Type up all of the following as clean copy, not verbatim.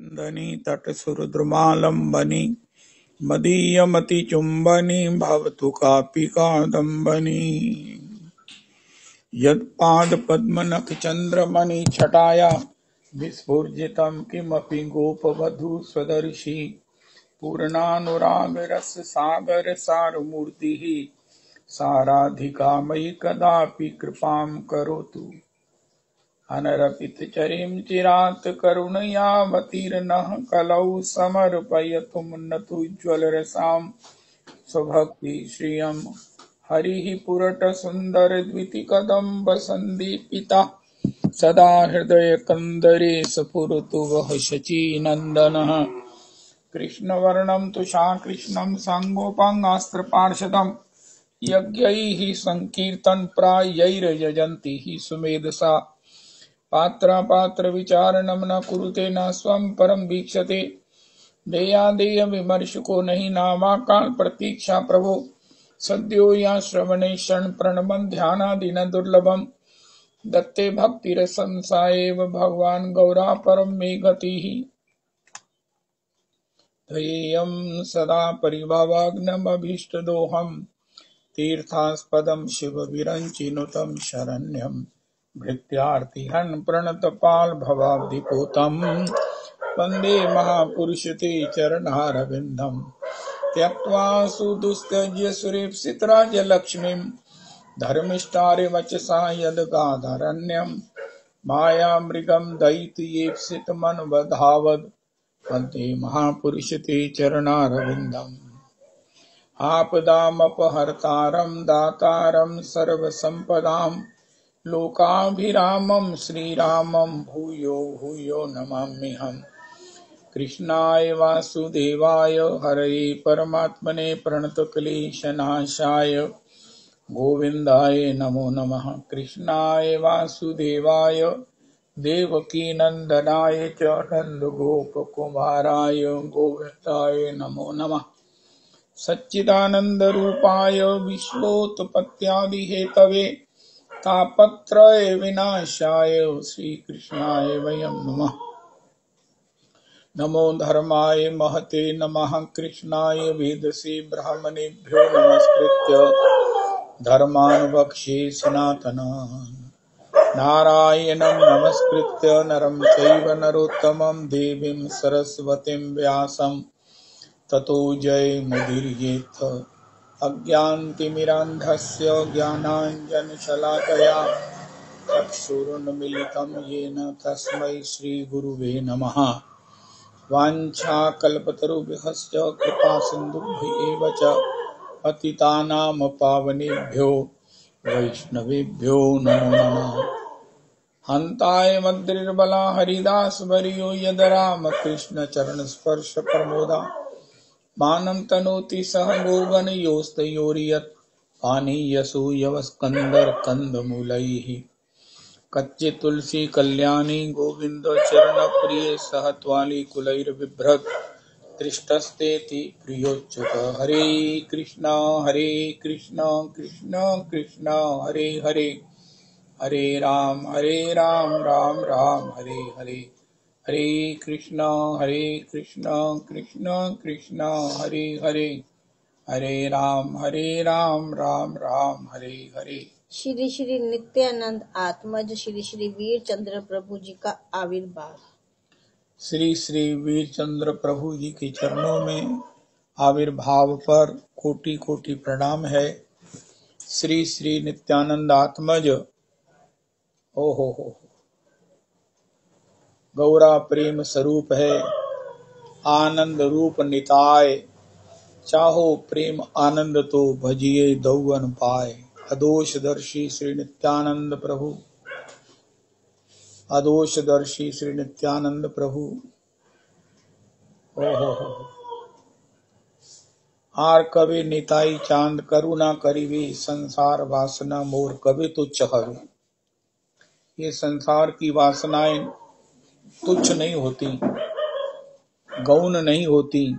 नंदनी तटसुरद्रुमालंबनी मदीयमतिचुम्बनी भवतु कापि कादम्बनी यत्पादपद्मनखचन्द्रमणि छटाया विस्फुजितं किमपि गोपवधू स्वदर्शी पूर्णानुरागरससागरसारमूर्तिः साराधिका मयि कदापि कृपां करोतु। अनरपितचरीं चिरात् करुणयावतीर्णः कलौ समर्पयतु मुन्नतोज्ज्वलरसां स्वभक्तिश्रियम्। हरिः पुरटसुन्दरद्वितिकदम्बसन्दीपितः सदा हृदयकन्दरे स्फुरतु वः शचीनन्दनः। कृष्णवर्णं तुषाकृष्णं साङ्गोपाङ्गास्त्रपार्षदं यज्ञैः सङ्कीर्तनप्रायैर्यजन्ति हि सुमेधसा। पात्रविचारणं न कुरुते न स्वं परं वीक्षते देयादेयविमर्शको नहि नामाकाल प्रतीक्षा प्रभो। सद्यो या श्रवणे शरण प्रणमं ध्यानादिन दुर्लभं दत्ते भक्तिरसं सा एव भगवान् गौरा परं मे गतिः। ध्येयं सदा परिभवाग्नमभीष्टदोहं तीर्थास्पदं शिवविरञ्चिनुतं शरण्यं भृत्यार्तिहन् प्रणतपालभवाब्धिपूतं वन्दे महापुरुषते चरणारविन्दं। त्यक्त्वा सुदुस्त्यज्य सुरेप्सितराज्यलक्ष्मीं धर्मिष्ठारिवचसा यद्गाधरण्यं मायामृगं दयितयेप्सितमनवधावद् वन्दे महापुरुषते चरणारविन्दम्। आपदामपहर्तारं दातारं सर्वसम्पदां लोकाभिरामं श्रीरामं भूयो भूयो नमाम्यहम्। कृष्णाय वासुदेवाय हरये परमात्मने प्रणतक्लेशनाशाय गोविन्दाय नमो नमः। कृष्णाय वासुदेवाय देवकीनन्दनाय च नन्दगोपकुमाराय गोविन्दाय नमो नमः। सच्चिदानन्दरूपाय विश्वोत्पत्त्यादिहेतवे तापत्रय विनाशाय श्रीकृष्णाय वयं नमः। नमो धर्माय महते नमः। कृष्णाय वेदसे ब्राह्मणेभ्यो नमस्कृत्य धर्मान् सनातनान् नारायणं नमस्कृत्य नरं चैव नरोत्तमं देवीं सरस्वतीं व्यासं ततो जयमुदीरयेत्। अज्ञानतिमिरान्धस्य ज्ञानाञ्जनशलाकया चक्षुरुन्मीलितं येन तस्मै श्रीगुरुवे नमः। वाञ्छाकल्पतरुभ्यश्च कृपासिन्धुभ्य एव च पतितानां पावनेभ्यो वैष्णवेभ्यो नमो नमः। हन्ताय मद्रिर्बला हरिदासवर्यो यद रामकृष्णचरणस्पर्श प्रमोदा मानं तनोति सह गोगणयोस्तयोर्यत् पानीयसूयवस्कन्धर्कन्धमूलैः कच्चित् तुलसी कल्याणी गोविन्द चरणप्रिये सह त्वालिकुलैर्बिभ्रत् दृष्टस्तेति प्रियोच्युत। हरे कृष्ण कृष्ण कृष्ण हरे हरे हरे राम राम राम हरे हरे। हरे कृष्ण कृष्ण कृष्ण हरे हरे हरे राम राम राम हरे हरे। श्री श्री नित्यानंद आत्मज श्री श्री वीरचंद्र प्रभु जी का आविर्भाव। श्री श्री वीरचंद्र प्रभु जी के चरणों में आविर्भाव पर कोटि कोटि प्रणाम है। श्री श्री नित्यानंद आत्मज हो गौरा प्रेम स्वरूप है, आनंद रूप निताय। चाहो प्रेम आनंद तो भजिए दौवन पाए। अदोषदर्शी श्री नित्यानंद प्रभु, अदोषदर्शी श्री नित्यानंद प्रभु। हो आर कवि निताई चांद करुणा करिवे संसार वासना मोर कवि तुच्छ हवे। ये संसार की वासनाएं तुच्छ नहीं होती, गौण नहीं होती,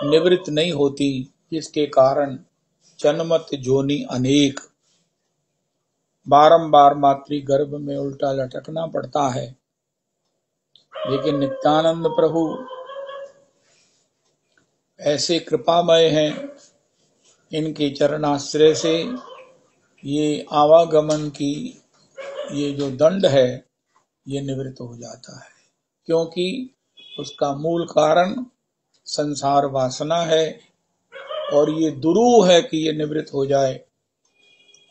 निवृत्त नहीं होती, जिसके कारण जन्मत जोनि अनेक, बारंबार मातृ गर्भ में उल्टा लटकना पड़ता है। लेकिन नित्यानंद प्रभु ऐसे कृपामय हैं, इनके चरणाश्रय से ये आवागमन की ये जो दंड है ये निवृत्त हो जाता है, क्योंकि उसका मूल कारण संसार वासना है और ये दुरूह है कि ये निवृत्त हो जाए,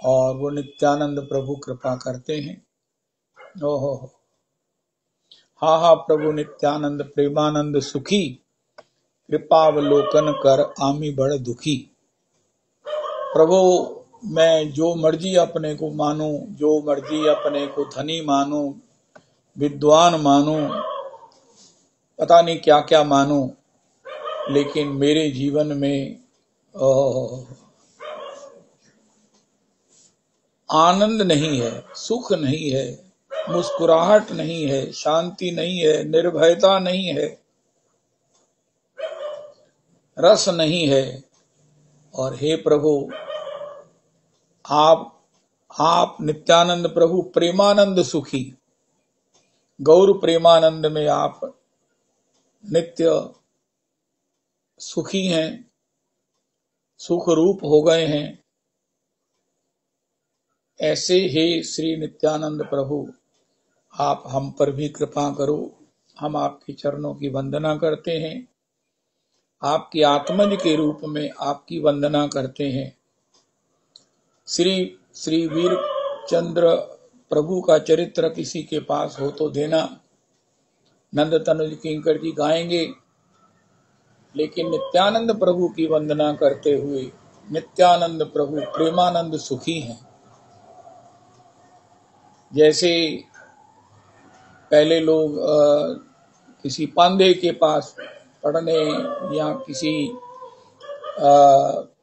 और वो नित्यानंद प्रभु कृपा करते हैं। ओहो, हा हा प्रभु नित्यानंद प्रेमानंद सुखी, कृपावलोकन कर आमी बड़ दुखी। प्रभु मैं जो मर्जी अपने को मानूं, जो मर्जी अपने को धनी मानूं, विद्वान मानूं, पता नहीं क्या क्या मानूं, लेकिन मेरे जीवन में आनंद नहीं है, सुख नहीं है, मुस्कुराहट नहीं है, शांति नहीं है, निर्भयता नहीं है, रस नहीं है। और हे प्रभु, आप नित्यानंद प्रभु प्रेमानंद सुखी, गौर प्रेमानंद में आप नित्य सुखी हैं, सुख रूप हो गए हैं। ऐसे हे श्री नित्यानंद प्रभु, आप हम पर भी कृपा करो। हम आपके चरणों की वंदना करते हैं, आपकी आत्मज के रूप में आपकी वंदना करते हैं। श्री वीर चंद्र प्रभु का चरित्र किसी के पास हो तो देना। नंद तनुज किंकर जी गाएंगे, लेकिन नित्यानंद प्रभु की वंदना करते हुए, नित्यानंद प्रभु प्रेमानंद सुखी हैं। जैसे पहले लोग किसी पांधे के पास पढ़ने या किसी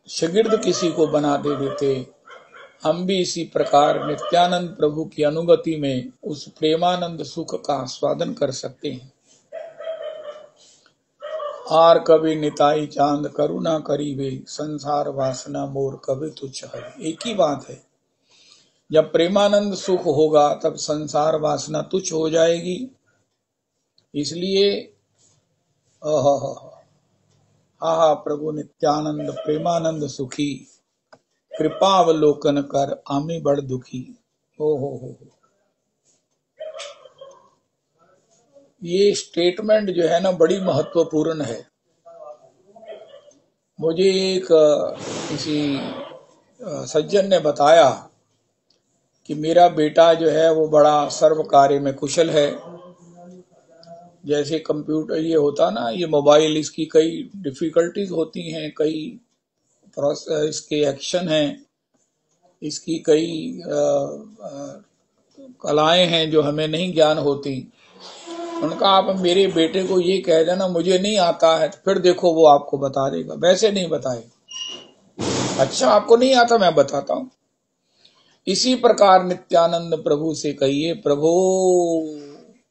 शागिर्द किसी को बना दे देते, हम भी इसी प्रकार नित्यानंद प्रभु की अनुगति में उस प्रेमानंद सुख का आस्वादन कर सकते हैं। आर कभी निताई चांद करुणा करीबे, संसार वासना मोर कभी तुच्छ है। एक ही बात है, जब प्रेमानंद सुख होगा तब संसार वासना तुच्छ हो जाएगी। इसलिए हा प्रभु नित्यानंद प्रेमानंद सुखी, कृपावलोकन कर आमी बड़ दुखी। हो ये स्टेटमेंट जो है ना बड़ी महत्वपूर्ण है। मुझे एक किसी सज्जन ने बताया कि मेरा बेटा जो है वो बड़ा सर्व कार्य में कुशल है। जैसे कंप्यूटर ये होता ना, ये मोबाइल, इसकी कई डिफिकल्टीज होती हैं, कई इसके एक्शन हैं, इसकी कई कलाएं हैं जो हमें नहीं ज्ञान होती। उनका आप मेरे बेटे को ये कह देना मुझे नहीं आता है, तो फिर देखो वो आपको बता देगा, वैसे नहीं बताएगा। अच्छा आपको नहीं आता, मैं बताता हूं। इसी प्रकार नित्यानंद प्रभु से कहिए, प्रभु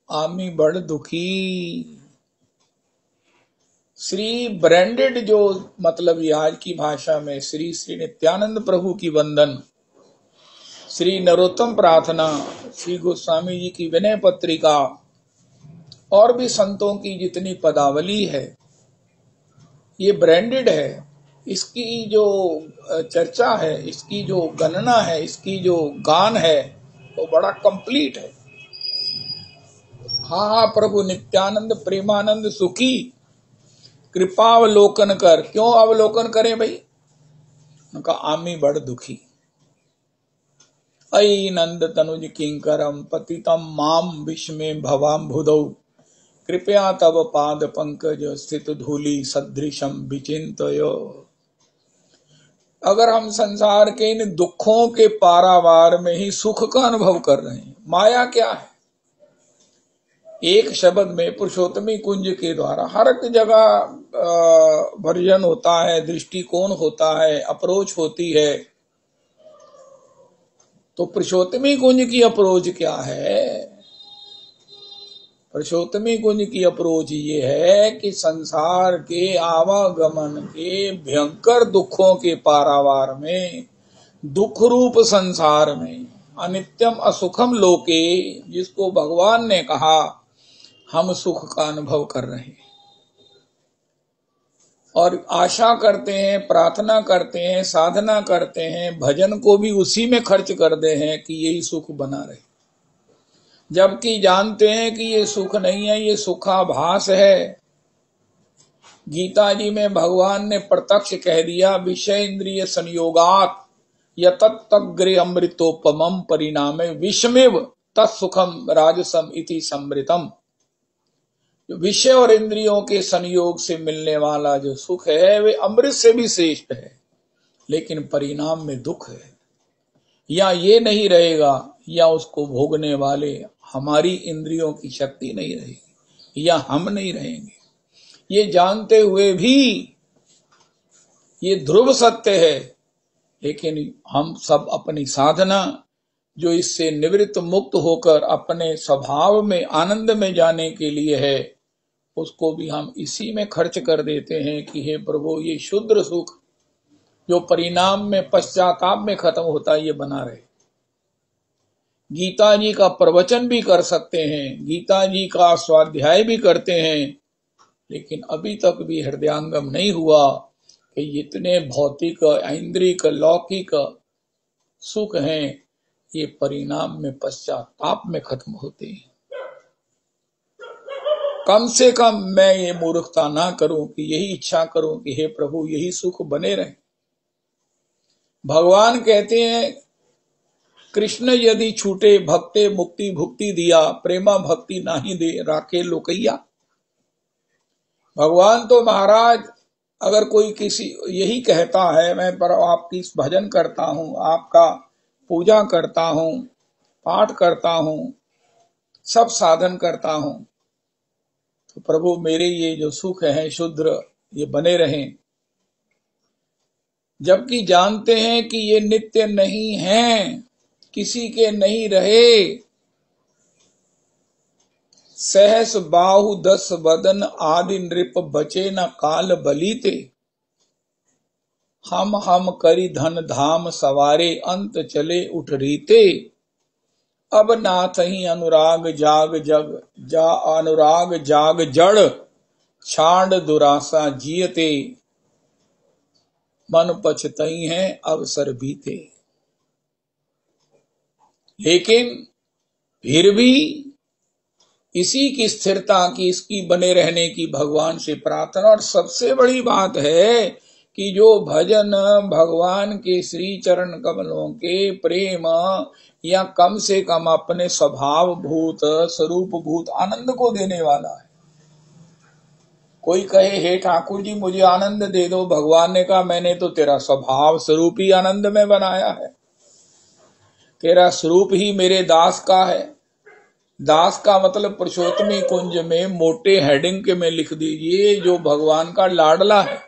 आमी बड़ दुखी। श्री ब्रांडेड जो मतलब ये आज की भाषा में श्री नित्यानंद प्रभु की वंदन, श्री नरोत्तम प्रार्थना, श्री गोस्वामी जी की विनय पत्रिका और भी संतों की जितनी पदावली है, ये ब्रांडेड है। इसकी जो चर्चा है, इसकी जो गणना है, इसकी जो गान है, वो बड़ा कंप्लीट है। हा प्रभु नित्यानंद प्रेमानंद सुखी, कृपावलोकन कर। क्यों अवलोकन करें भाई? उनका आमी बड़ दुखी। अयि नंद तनुज किंकरम पतितम माम विस्मे भवाम भुदौ, कृपया तब पाद पंकज स्थित धूलि सदृशम विचिंतयो। अगर हम संसार के इन दुखों के पारावार में ही सुख का अनुभव कर रहे हैं, माया क्या है? एक शब्द में पुरुषोत्तमी कुंज के द्वारा हर एक जगह वर्जन होता है, दृष्टिकोण होता है, अप्रोच होती है। तो पुरुषोत्तमी कुंज की अप्रोच क्या है? पुरुषोत्तमी कुंज की अप्रोच ये है कि संसार के आवागमन के भयंकर दुखों के पारावार में, दुख रूप संसार में, अनित्यम असुखम लोके, जिसको भगवान ने कहा हम सुख का अनुभव कर रहे हैं और आशा करते हैं, प्रार्थना करते हैं, साधना करते हैं, भजन को भी उसी में खर्च कर दे हैं कि यही सुख बना रहे, जबकि जानते हैं कि ये सुख नहीं है, ये सुखाभास है। गीता जी में भगवान ने प्रत्यक्ष कह दिया, विषय इंद्रिय संयोगात यतत्तग्रे अमृतोपमं परिणामे विषमेव तत्सुखम राजसम इति समृतम। विषय और इंद्रियों के संयोग से मिलने वाला जो सुख है वे अमृत से भी श्रेष्ठ है, लेकिन परिणाम में दुख है। या ये नहीं रहेगा, या उसको भोगने वाले हमारी इंद्रियों की शक्ति नहीं रहेगी, या हम नहीं रहेंगे। ये जानते हुए भी ये ध्रुव सत्य है, लेकिन हम सब अपनी साधना जो इससे निवृत्त मुक्त होकर अपने स्वभाव में आनंद में जाने के लिए है, उसको भी हम इसी में खर्च कर देते हैं कि हे प्रभु, ये शुद्र सुख जो परिणाम में पश्चाताप में खत्म होता है, ये बना रहे। गीता जी का प्रवचन भी कर सकते हैं, गीता जी का स्वाध्याय भी करते हैं, लेकिन अभी तक भी हृदयांगम नहीं हुआ कि इतने भौतिक, ऐन्द्रिक, लौकिक सुख हैं, ये परिणाम में पश्चाताप में खत्म होते हैं। कम से कम मैं ये मूर्खता ना करूं कि यही इच्छा करूं कि हे प्रभु यही सुख बने रहे। भगवान कहते हैं, कृष्ण यदि छूटे भक्ते मुक्ति भुक्ति दिया, प्रेमा भक्ति नाही दे राखे लोकैया। भगवान तो महाराज अगर कोई किसी यही कहता है, मैं पर आपकी भजन करता हूं, आपका पूजा करता हूं, पाठ करता हूं, सब साधन करता हूं, तो प्रभु मेरे ये जो सुख है शुद्र ये बने रहें, जबकि जानते हैं कि ये नित्य नहीं हैं, किसी के नहीं रहे। सहस बाहु 10 बदन आदि नृप बचे न काल बलीते। हम करी धन धाम सवारे अंत चले उठ रीते। अब नाथ ही अनुराग जाग जग जा अनुराग जाग जड़ छांड दुरासा जियते। मन पछतई है अवसर बीते। लेकिन फिर भी इसी की स्थिरता की, इसकी बने रहने की भगवान से प्रार्थना। और सबसे बड़ी बात है कि जो भजन भगवान के श्री चरण कमलों के प्रेम या कम से कम अपने स्वभाव भूत स्वरूप भूत आनंद को देने वाला है। कोई कहे हे ठाकुर जी मुझे आनंद दे दो, भगवान ने कहा मैंने तो तेरा स्वभाव स्वरूप ही आनंद में बनाया है, तेरा स्वरूप ही मेरे दास का है। दास का मतलब पुरुषोत्तमी कुंज में मोटे हेडिंग के में लिख दीजिए, जो भगवान का लाडला है,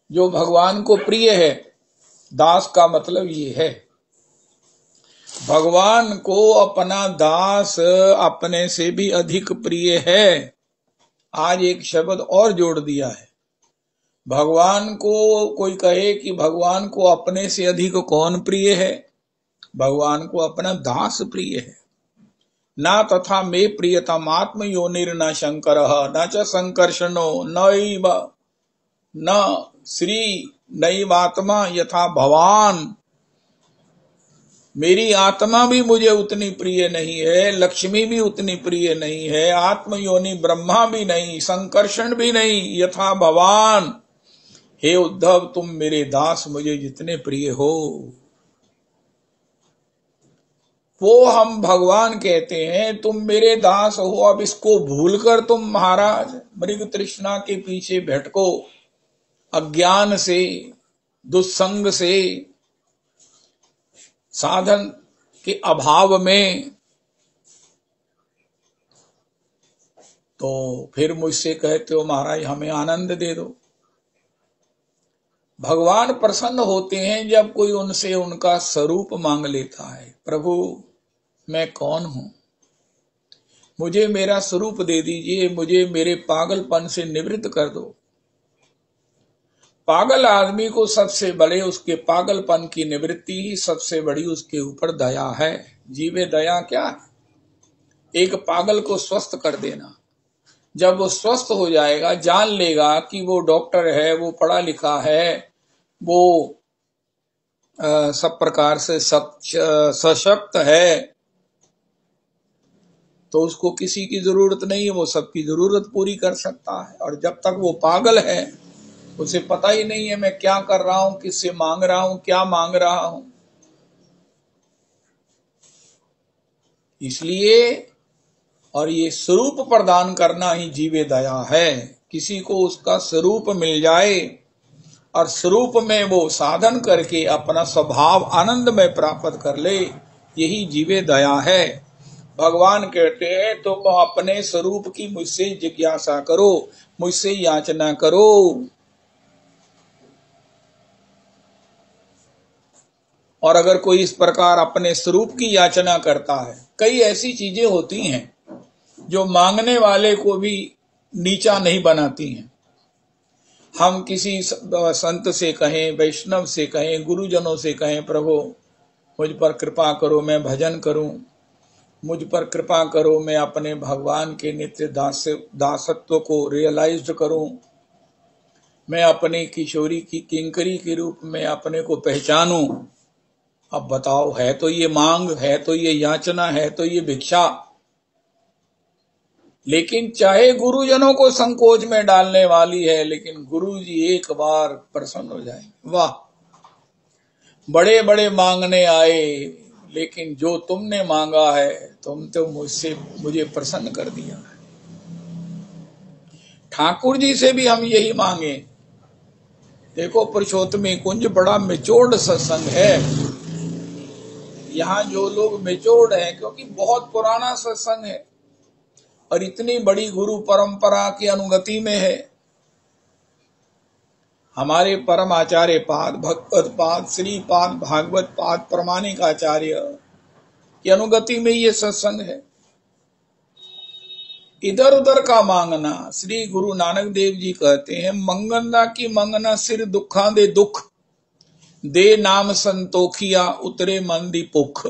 जो भगवान को प्रिय है। दास का मतलब ये है, भगवान को अपना दास अपने से भी अधिक प्रिय है। आज एक शब्द और जोड़ दिया है, भगवान को कोई कहे कि भगवान को अपने से अधिक कौन प्रिय है, भगवान को अपना दास प्रिय है। ना तथा मे प्रियतम आत्म योनिर न शंकर न च संकर्षणो न श्री नैवात्मा यथा भवान। मेरी आत्मा भी मुझे उतनी प्रिय नहीं है, लक्ष्मी भी उतनी प्रिय नहीं है, आत्मयोनि ब्रह्मा भी नहीं, संकर्षण भी नहीं, यथा भवान। हे उद्धव तुम मेरे दास मुझे जितने प्रिय हो, वो हम भगवान कहते हैं तुम मेरे दास हो। अब इसको भूलकर तुम महाराज मृग तृष्णा के पीछे भटको, अज्ञान से, दुस्संग से, साधन के अभाव में, तो फिर मुझसे कहते हो महाराज हमें आनंद दे दो। भगवान प्रसन्न होते हैं जब कोई उनसे उनका स्वरूप मांग लेता है। प्रभु मैं कौन हूं, मुझे मेरा स्वरूप दे दीजिए, मुझे मेरे पागलपन से निवृत्त कर दो। पागल आदमी को सबसे बड़े उसके पागलपन की निवृत्ति ही सबसे बड़ी उसके ऊपर दया है। जीवे दया क्या है, एक पागल को स्वस्थ कर देना। जब वो स्वस्थ हो जाएगा, जान लेगा कि वो डॉक्टर है, वो पढ़ा लिखा है, वो सब प्रकार से सशक्त है, तो उसको किसी की जरूरत नहीं है, वो सबकी जरूरत पूरी कर सकता है। और जब तक वो पागल है, उसे पता ही नहीं है मैं क्या कर रहा हूं, किससे मांग रहा हूं, क्या मांग रहा हूं। इसलिए और ये स्वरूप प्रदान करना ही जीवे दया है। किसी को उसका स्वरूप मिल जाए और स्वरूप में वो साधन करके अपना स्वभाव आनंद में प्राप्त कर ले, यही जीवे दया है। भगवान कहते हैं तुम अपने स्वरूप की मुझसे जिज्ञासा करो, मुझसे याचना करो। और अगर कोई इस प्रकार अपने स्वरूप की याचना करता है, कई ऐसी चीजें होती हैं जो मांगने वाले को भी नीचा नहीं बनाती हैं। हम किसी संत से कहें, वैष्णव से कहें, गुरुजनों से कहें, प्रभु मुझ पर कृपा करो, मैं भजन करूं, मुझ पर कृपा करो, मैं अपने भगवान के नित्य दासत्व को रियलाइज करूं, मैं अपने किशोरी की किंकरी के रूप में अपने को पहचानूं। अब बताओ, है तो ये मांग, है तो ये याचना, है तो ये भिक्षा। लेकिन चाहे गुरुजनों को संकोच में डालने वाली है, लेकिन गुरु जी एक बार प्रसन्न हो जाएंगे। वाह, बड़े बड़े मांगने आए, लेकिन जो तुमने मांगा है, तुम तो मुझे प्रसन्न कर दिया है। ठाकुर जी से भी हम यही मांगे। देखो, पुरुषोत्तमी कुंज बड़ा मिचोड़ सत्संग है। यहाँ जो लोग मिचोड़ हैं, क्योंकि बहुत पुराना सत्संग है और इतनी बड़ी गुरु परंपरा की अनुगति में है। हमारे परम आचार्य पाद, भगवत पाद, श्री पाद, भागवत पाद, प्रमाणिक आचार्य की अनुगति में ये सत्संग है। इधर उधर का मांगना, श्री गुरु नानक देव जी कहते हैं, मंगना की मंगना सिर दुखा दे दुख, दे नाम संतोखिया उतरे मन दी भुख।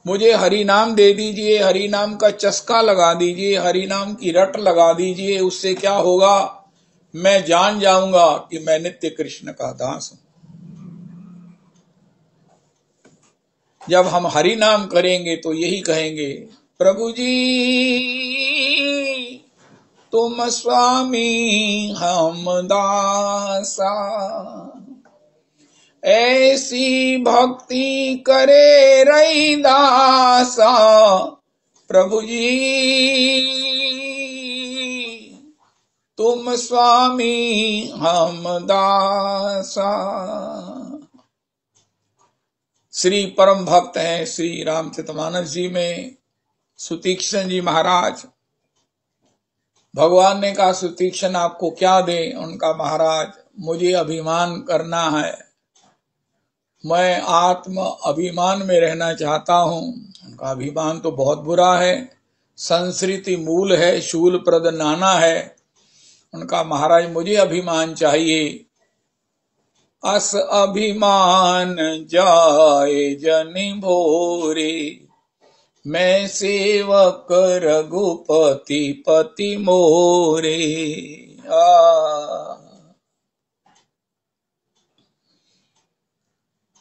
मुझे हरि नाम दे दीजिए, हरि नाम का चस्का लगा दीजिए, हरि नाम की रट लगा दीजिए। उससे क्या होगा? मैं जान जाऊंगा कि मैं नित्य कृष्ण का दास हूं। जब हम हरि नाम करेंगे तो यही कहेंगे, प्रभु जी तुम स्वामी हम दासा, ऐसी भक्ति करे रैदासा। प्रभु जी तुम स्वामी हम दासा। श्री परम भक्त हैं श्री रामचरितमानस जी में सुतीक्ष्ण जी महाराज। भगवान ने कहा, सुतीक्ष्ण आपको क्या दे? उनका, महाराज मुझे अभिमान करना है, मैं आत्म अभिमान में रहना चाहता हूं। उनका अभिमान तो बहुत बुरा है, संस्कृति मूल है, शूल प्रद नाना है। उनका, महाराज मुझे अभिमान चाहिए। अस अभिमान जाए जनि भोरे, मैं सेवक रघुपति पति मोरे।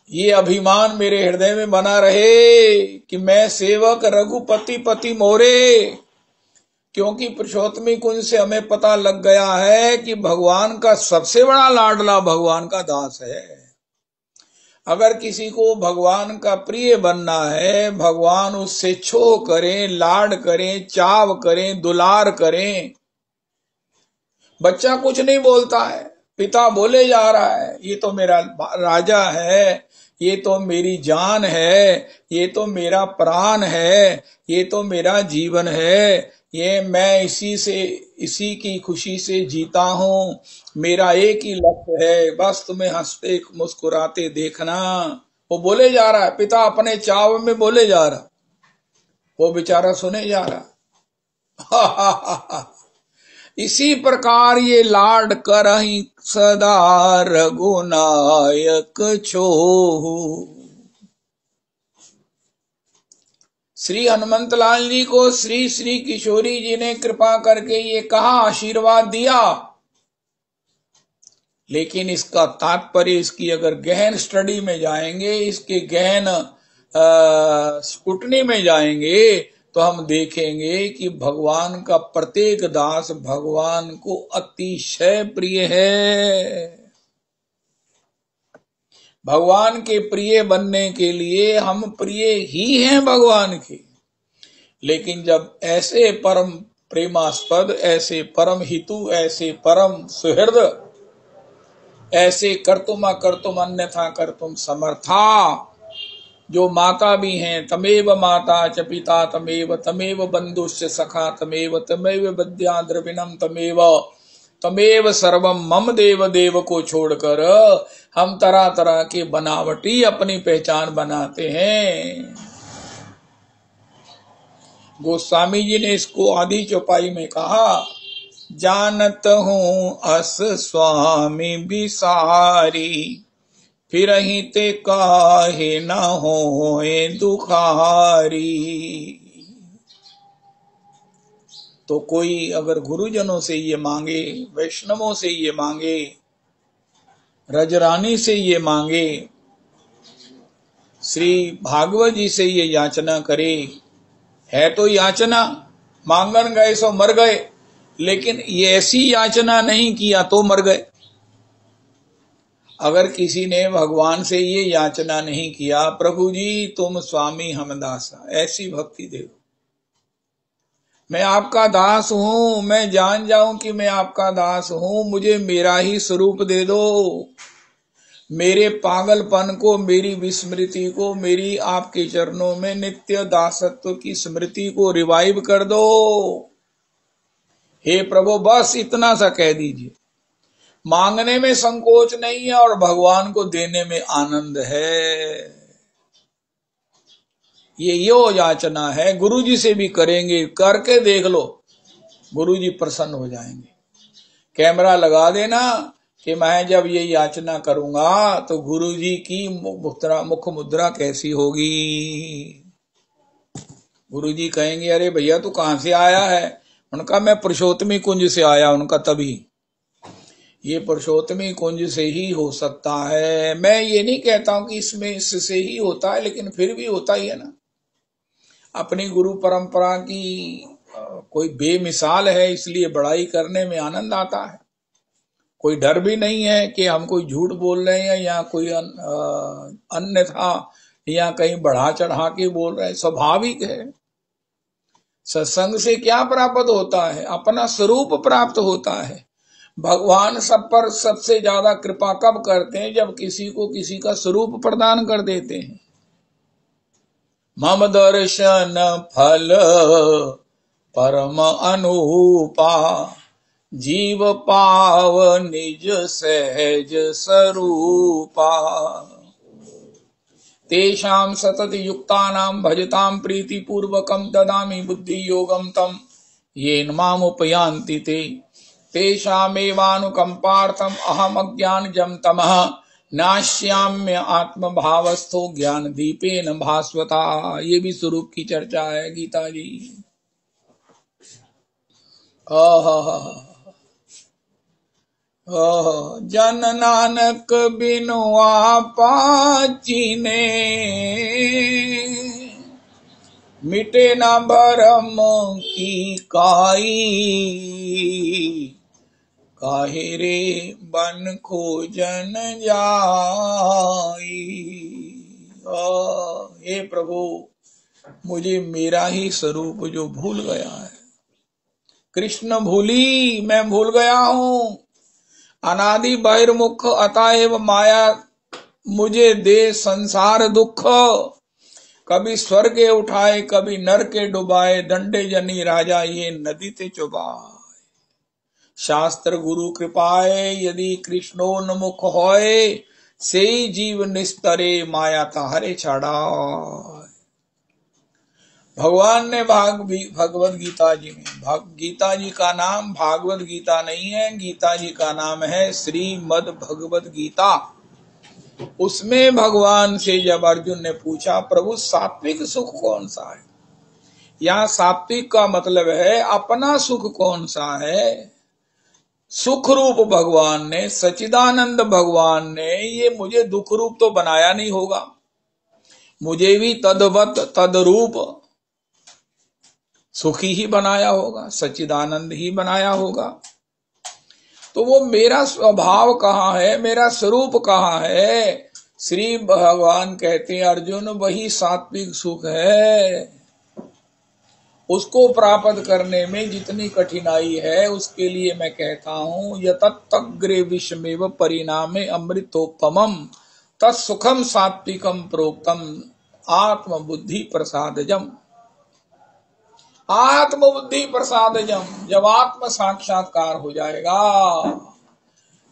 ये अभिमान मेरे हृदय में बना रहे कि मैं सेवक रघुपति पति मोरे। क्योंकि पुरुषोत्तमी कुंज से हमें पता लग गया है कि भगवान का सबसे बड़ा लाडला भगवान का दास है। अगर किसी को भगवान का प्रिय बनना है, भगवान उससे छोह करें, लाड करें, चाव करें, दुलार करें। बच्चा कुछ नहीं बोलता है, पिता बोले जा रहा है, ये तो मेरा राजा है, ये तो मेरी जान है, ये तो मेरा प्राण है, ये तो मेरा जीवन है, ये मैं इसी की खुशी से जीता हूं, मेरा एक ही लक्ष्य है, बस तुम्हें हंसते मुस्कुराते देखना। वो बोले जा रहा है, पिता अपने चाव में बोले जा रहा, वो बेचारा सुने जा रहा। इसी प्रकार ये लाड करहि सदा रघुनायक छोहु। श्री हनुमंत लाल जी को श्री श्री किशोरी जी ने कृपा करके ये कहा, आशीर्वाद दिया, लेकिन इसका तात्पर्य, इसकी अगर गहन स्टडी में जाएंगे, इसके गहन स्क्रूटनी में जाएंगे, तो हम देखेंगे कि भगवान का प्रत्येक दास भगवान को अतिशय प्रिय है। भगवान के प्रिय बनने के लिए हम प्रिय ही हैं भगवान के। लेकिन जब ऐसे परम प्रेमास्पद, ऐसे परम हितु, ऐसे परम सुहृद, ऐसे कर्तुम अकर्तुम अन्यथा कर्तुम समर्था, जो माता भी हैं, तमेव माता च पिता तमेव, तमेव बंधुश्च सखा तमेव, तमेव विद्या द्रविणम तमेव, तमेव सर्वम मम देव देव को छोड़कर हम तरह तरह के बनावटी अपनी पहचान बनाते हैं। गोस्वामी जी ने इसको आदि चौपाई में कहा, जानत हूँ अस स्वामी बिसारी, फिर ही ते काहे न होए दुखारी। तो कोई अगर गुरुजनों से ये मांगे, वैष्णवों से ये मांगे, रजरानी से ये मांगे, श्री भागवत जी से ये याचना करे, है तो याचना, मांगन गए सो मर गए, लेकिन ये ऐसी याचना नहीं किया तो मर गए। अगर किसी ने भगवान से ये याचना नहीं किया, प्रभु जी तुम स्वामी हम दासा, ऐसी भक्ति दे दो, मैं आपका दास हूं, मैं जान जाऊं कि मैं आपका दास हूं, मुझे मेरा ही स्वरूप दे दो, मेरे पागलपन को, मेरी विस्मृति को, मेरी आपके चरणों में नित्य दासत्व की स्मृति को रिवाइव कर दो। हे प्रभु, बस इतना सा कह दीजिए। मांगने में संकोच नहीं है और भगवान को देने में आनंद है। ये यो याचना है। गुरु जी से भी करेंगे, करके देख लो, गुरु जी प्रसन्न हो जाएंगे। कैमरा लगा देना कि मैं जब ये याचना करूंगा तो गुरु जी की मुख मुद्रा कैसी होगी। गुरु जी कहेंगे, अरे भैया तू कहां से आया है? उनका मैं पुरुषोत्तमी कुंज से आया। उनका तभी ये पुरुषोत्तमी कुंज से ही हो सकता है। मैं ये नहीं कहता हूं कि इसमें इससे ही होता है, लेकिन फिर भी होता ही है ना। अपनी गुरु परंपरा की कोई बेमिसाल है, इसलिए बड़ाई करने में आनंद आता है। कोई डर भी नहीं है कि हम कोई झूठ बोल रहे हैं या कोई अन्यथा या कहीं बढ़ा चढ़ा के बोल रहे हैं। स्वाभाविक है। सत्संग से क्या प्राप्त होता है? अपना स्वरूप प्राप्त होता है। भगवान सब पर सबसे ज्यादा कृपा कब करते हैं? जब किसी को किसी का स्वरूप प्रदान कर देते हैं। मम दर्शन फल परम अनुपा, जीव पाव निज सहज स्वरूपा। तेषां सतत युक्तानां भजतां प्रीति पूर्वकं ददामि बुद्धि योगं तम येन माम उपयान्ति ते। तेषामेवानुकंपार्थम अहम अज्ञानजं तमः नाश्याम्य आत्मभावस्थो ज्ञान दीपेन भास्वता। ये भी स्वरूप की चर्चा है गीता जी। जन नानक बिनु आपा चीने, मिटे न भरम की काई। काहे रे बन खोजन जाई। हे प्रभु, मुझे मेरा ही स्वरूप जो भूल गया है। कृष्ण भूली, मैं भूल गया हूं। अनादि बहिर्मुख अतएव माया मुझे दे संसार दुख। कभी स्वर्ग उठाए, कभी नर के डुबाए, दंडे जनी राजा ये नदी ते चुबाए। शास्त्र गुरु कृपाए यदि कृष्णोन्मुख होए, से जीव निस्तरे माया ताहरे छाड़ा। भगवान ने भगवत गीता जी में, गीता जी का नाम भागवत गीता नहीं है, गीता जी का नाम है श्रीमद् भगवत गीता। उसमें भगवान से जब अर्जुन ने पूछा, प्रभु सात्विक सुख कौन सा है? यहाँ सात्विक का मतलब है अपना सुख कौन सा है। सुख रूप भगवान ने, सच्चिदानंद भगवान ने ये मुझे दुख रूप तो बनाया नहीं होगा, मुझे भी तद्वत तदरूप सुखी ही बनाया होगा, सच्चिदानंद ही बनाया होगा। तो वो मेरा स्वभाव कहाँ है, मेरा स्वरूप कहाँ है। श्री भगवान कहते हैं अर्जुन वही सात्विक सुख है। उसको प्राप्त करने में जितनी कठिनाई है उसके लिए मैं कहता हूं यतग्रे विषमेव परिणामे अमृतोपमम तत्सुखम सात्विकम प्रोक्तम आत्मबुद्धि प्रसादजम। आत्मबुद्धि प्रसादजम, जब आत्म साक्षात्कार हो जाएगा।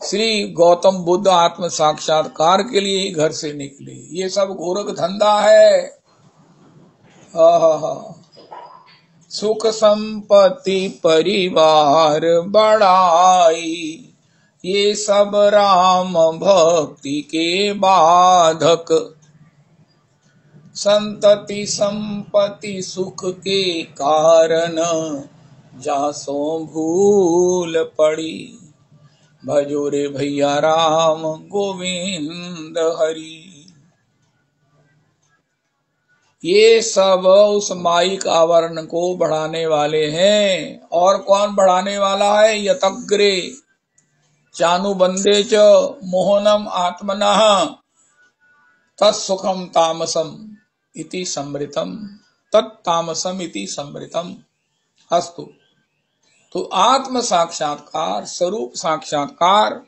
श्री गौतम बुद्ध आत्म साक्षात्कार के लिए ही घर से निकले। ये सब गोरख धंधा है। सुख संपत्ति परिवार बढ़ाई, ये सब राम भक्ति के बाधक। संतति संपत्ति सुख के कारण, जासो भूल पड़ी। भजो रे भैया राम गोविंद हरि। ये सब उस माइक आवरण को बढ़ाने वाले हैं। और कौन बढ़ाने वाला है? यतग्रे चानुबंदे च मोहनम आत्मनः तत्सुखम तामसम इति समृतम, तत्तामसम इति समृतम। अस्तु। तो आत्म साक्षात्कार, स्वरूप साक्षात्कार,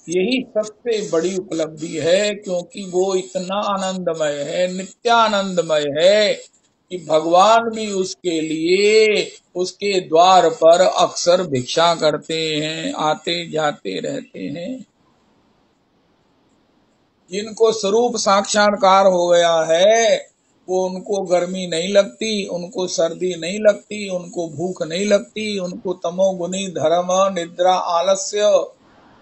यही सबसे बड़ी उपलब्धि है, क्योंकि वो इतना आनंदमय है, नित्यानंदमय है कि भगवान भी उसके लिए उसके द्वार पर अक्सर भिक्षा करते हैं, आते जाते रहते हैं। जिनको स्वरूप साक्षात्कार हो गया है वो उनको गर्मी नहीं लगती, उनको सर्दी नहीं लगती, उनको भूख नहीं लगती, उनको तमोगुनी धर्म निद्रा आलस्य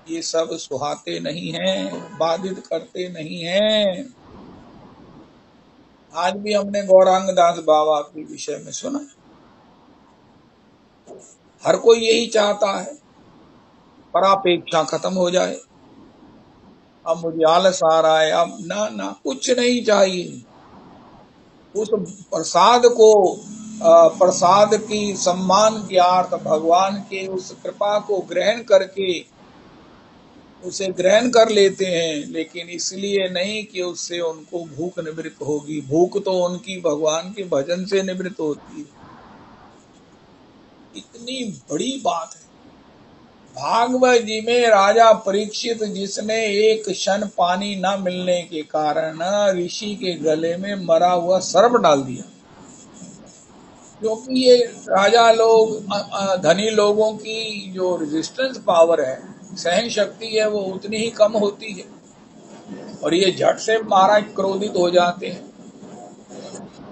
ये सब सुहाते नहीं हैं, बाधित करते नहीं हैं। आज भी हमने गौरांग दास बाबा के विषय में सुना। हर कोई यही चाहता है परापेक्षा खत्म हो जाए। अब मुझे आलस आ रहा है, अब ना कुछ नहीं चाहिए। उस प्रसाद को, प्रसाद की सम्मान की अर्थ भगवान के उस कृपा को ग्रहण करके उसे ग्रहण कर लेते हैं, लेकिन इसलिए नहीं कि उससे उनको भूख निवृत्त होगी। भूख तो उनकी भगवान के भजन से निवृत्त होती है। इतनी बड़ी बात है। भागवत जी में राजा परीक्षित, जिसने एक क्षण पानी न मिलने के कारण ऋषि के गले में मरा हुआ सर्प डाल दिया, क्योंकि ये राजा लोग, धनी लोगों की जो रेजिस्टेंस पावर है, सहन शक्ति है, वो उतनी ही कम होती है और ये झट से महाराज क्रोधित हो जाते हैं।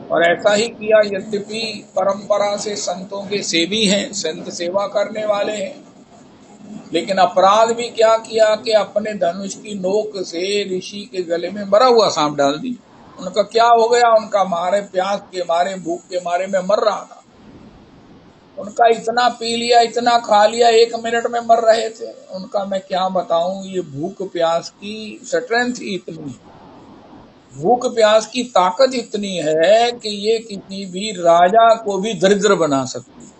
और ऐसा ही किया। यद्यपि परंपरा से संतों के सेवी हैं, संत सेवा करने वाले हैं, लेकिन अपराध भी क्या किया कि अपने धनुष की नोक से ऋषि के गले में मरा हुआ सांप डाल दी। उनका क्या हो गया? उनका मारे प्यास के मारे, भूख के मारे में मर रहा था। उनका इतना पी लिया, इतना खा लिया, 1 मिनट में मर रहे थे। उनका मैं क्या बताऊं, ये भूख प्यास की स्ट्रेंथ इतनी, भूख प्यास की ताकत इतनी है कि ये किसी भी राजा को भी दरिद्र बना सकती है,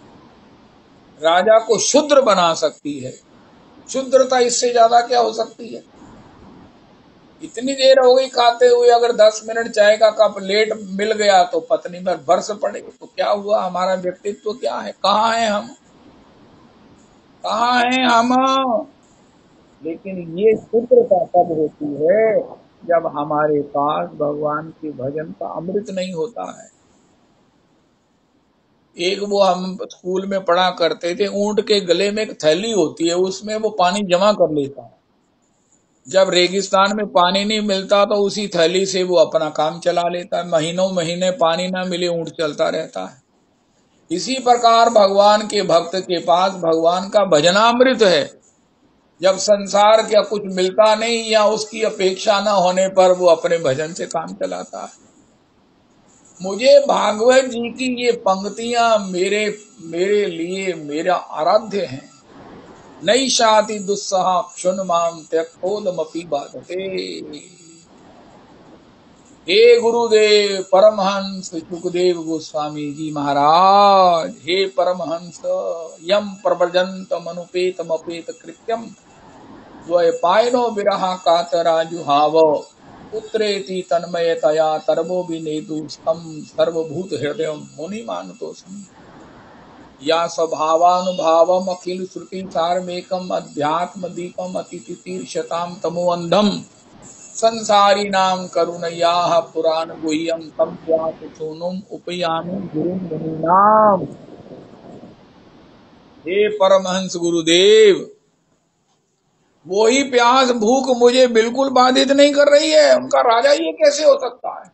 राजा को शूद्र बना सकती है। शुद्रता इससे ज्यादा क्या हो सकती है? इतनी देर हो गई खाते हुए, अगर 10 मिनट चाय का कप लेट मिल गया तो पत्नी पर बरस पड़े तो क्या हुआ? हमारा व्यक्तित्व क्या है? कहाँ है हम? कहाँ है हम? लेकिन ये शुद्रता तब होती है जब हमारे पास भगवान के भजन का अमृत नहीं होता है। एक वो हम स्कूल में पढ़ा करते थे, ऊंट के गले में एक थैली होती है, उसमें वो पानी जमा कर लेता है। जब रेगिस्तान में पानी नहीं मिलता तो उसी थैली से वो अपना काम चला लेता है। महीनों महीने पानी ना मिले, ऊंट चलता रहता है। इसी प्रकार भगवान के भक्त के पास भगवान का भजनामृत है। जब संसार का कुछ मिलता नहीं या उसकी अपेक्षा न होने पर वो अपने भजन से काम चलाता है। मुझे भागवत जी की ये पंक्तियां मेरे मेरे लिए मेरा आराध्य है। नई शाति दुस्सहा क्षुन माम त्यक्तोदमपि बाधते। हे गुरुदेव परमहंस सुखदेव गोस्वामी जी महाराज, हे परमहंस, यम प्रव्रजंत मनुपेतमपेत कृत्यम द्वैपायनो विरहा कातराजुहाव पुत्रेति तन्मयतया तरवो विनेदुस्तम सर्वभूत हृदय मुनि मानतोषम। या स्वभावानुभावम अखिल श्रुति सारमेकम अध्यात्म दीपम अतिथितीर्षताम तमोअंधम संसारी नाम करुणयाः पुराण गुह्यम तम व्यास सोनुम उपयामी गुरुम मुनीनाम। हे परमहंस गुरुदेव, वही प्यास भूख मुझे बिल्कुल बाधित नहीं कर रही है। उनका राजा ये कैसे हो सकता है?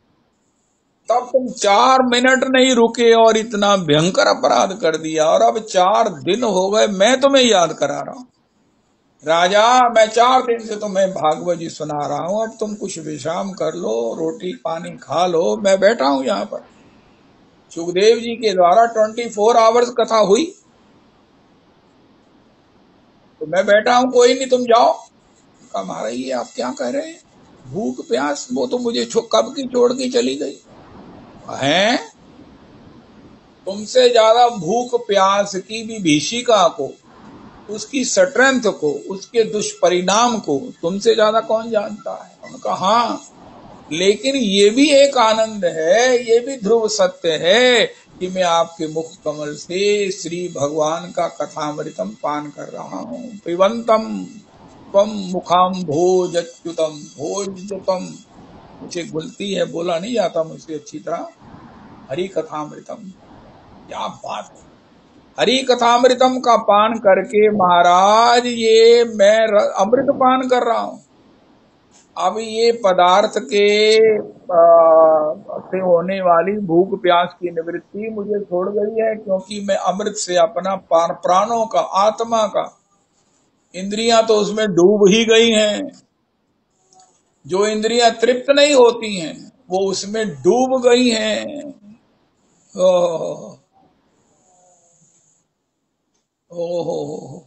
तब तुम 4 मिनट नहीं रुके और इतना भयंकर अपराध कर दिया, और अब 4 दिन हो गए मैं तुम्हें याद करा रहा हूं। राजा, मैं 4 दिन से तुम्हें भागवत जी सुना रहा हूं, अब तुम कुछ विश्राम कर लो, रोटी पानी खा लो। मैं बैठा हूं यहाँ पर। सुखदेव जी के द्वारा 24 आवर्स कथा हुई, तो मैं बैठा हूं, कोई नहीं, तुम जाओ। कहा महाराज ये आप क्या कह रहे हैं? भूख प्यास वो तो मुझे कब की छोड़ के चली गई है। तुमसे ज्यादा भूख प्यास की विभीषिका को, उसकी स्ट्रेंथ को, उसके दुष्परिणाम को तुमसे ज्यादा कौन जानता है? उन्होंने कहा हाँ, लेकिन ये भी एक आनंद है, ये भी ध्रुव सत्य है कि मैं आपके मुख कमल से श्री भगवान का कथामृतम पान कर रहा हूँ। पिबंतम त्वम मुखाम भोजच्युतम भोज्युतम। मुझे गुलती है, बोला नहीं जाता मुझसे अच्छी तरह। हरि कथामृतम, क्या बात है! हरि कथामृतम का पान करके महाराज ये मैं अमृत पान कर रहा हूं। अब ये पदार्थ के से होने वाली भूख प्यास की निवृत्ति मुझे छोड़ गई है, क्योंकि मैं अमृत से अपना प्राणों का, आत्मा का, इंद्रियां तो उसमें डूब ही गई हैं। जो इंद्रियां तृप्त नहीं होती हैं वो उसमें डूब गई हैं। ओह ओह,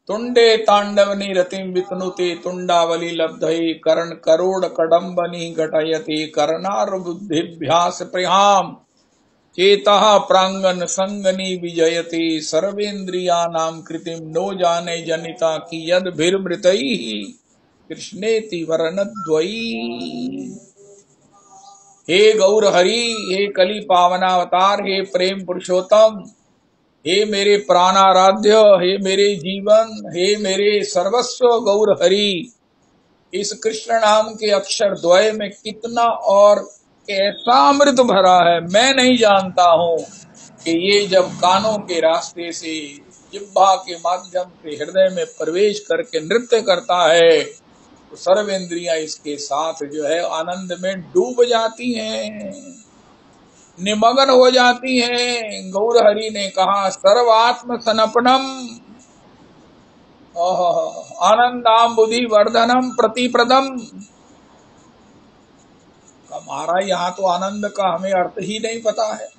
तुंडे तांडव निरतिम वितनुते तुंडावली लब्धये करण करोड़ कडम्बनी घटयते करनार बुद्धिभ्यास प्रहाम चेतः प्रांगन संगनी विजयते सर्वेन्द्रियानाम कृतिम नो जाने जनिता की यद भीर्मृतई कृष्णेति वर्णद्वयी। हे गौर हरि, हे कली पावनावतार, हे प्रेम पुरुषोत्तम, हे मेरे प्राणाराध्य, हे मेरे जीवन, हे मेरे सर्वस्व गौर हरि, इस कृष्ण नाम के अक्षर द्वय में कितना और कैसा अमृत भरा है मैं नहीं जानता हूँ कि ये जब कानों के रास्ते से, जिह्वा के माध्यम से हृदय में प्रवेश करके नृत्य करता है तो सर्वेंद्रियां इसके साथ जो है आनंद में डूब जाती हैं, निमग्न हो जाती हैं। गौर हरि ने कहा सर्वात्म सनपनम आनंदाम बुद्धि वर्धनम प्रतिप्रदम। हमारा यहाँ तो आनंद का हमें अर्थ ही नहीं पता है,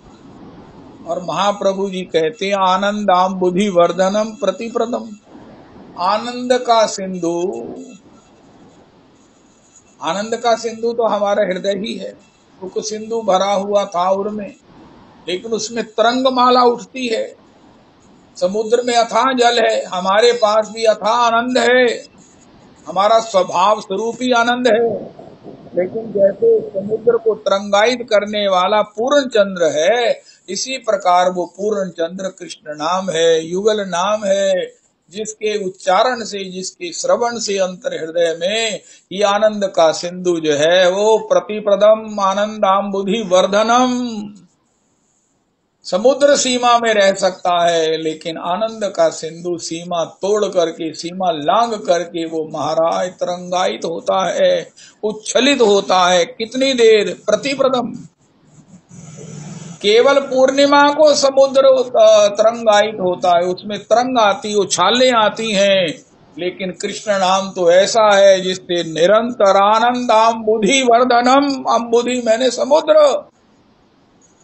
और महाप्रभु जी कहते हैं आनंदाम बुद्धि वर्धनम प्रतिप्रदम। आनंद का सिंधु, आनंद का सिंधु तो हमारा हृदय ही है। सुख सिंधु भरा हुआ था उर्मे, लेकिन उसमें तरंग माला उठती है। समुद्र में अथाह जल है, हमारे पास भी अथाह आनंद है, हमारा स्वभाव स्वरूप ही आनंद है। लेकिन जैसे समुद्र को तरंगायित करने वाला पूर्ण चंद्र है, इसी प्रकार वो पूर्ण चंद्र कृष्ण नाम है, युगल नाम है, जिसके उच्चारण से, जिसके श्रवण से अंतर हृदय में ये आनंद का सिंधु जो है वो प्रतिप्रदम आनंदाम बुद्धि वर्धनम। समुद्र सीमा में रह सकता है, लेकिन आनंद का सिंधु सीमा तोड़ करके, सीमा लांग करके वो महाराज तरंगायित होता है, उच्छलित होता है। कितनी देर? प्रतिप्रदम। केवल पूर्णिमा को समुद्र तरंगायित होता है, उसमें तरंग आती, उछालें आती हैं, लेकिन कृष्ण नाम तो ऐसा है जिससे निरंतर आनंद अम्बुधि वर्धनम। अम्बुधि मैंने समुद्र,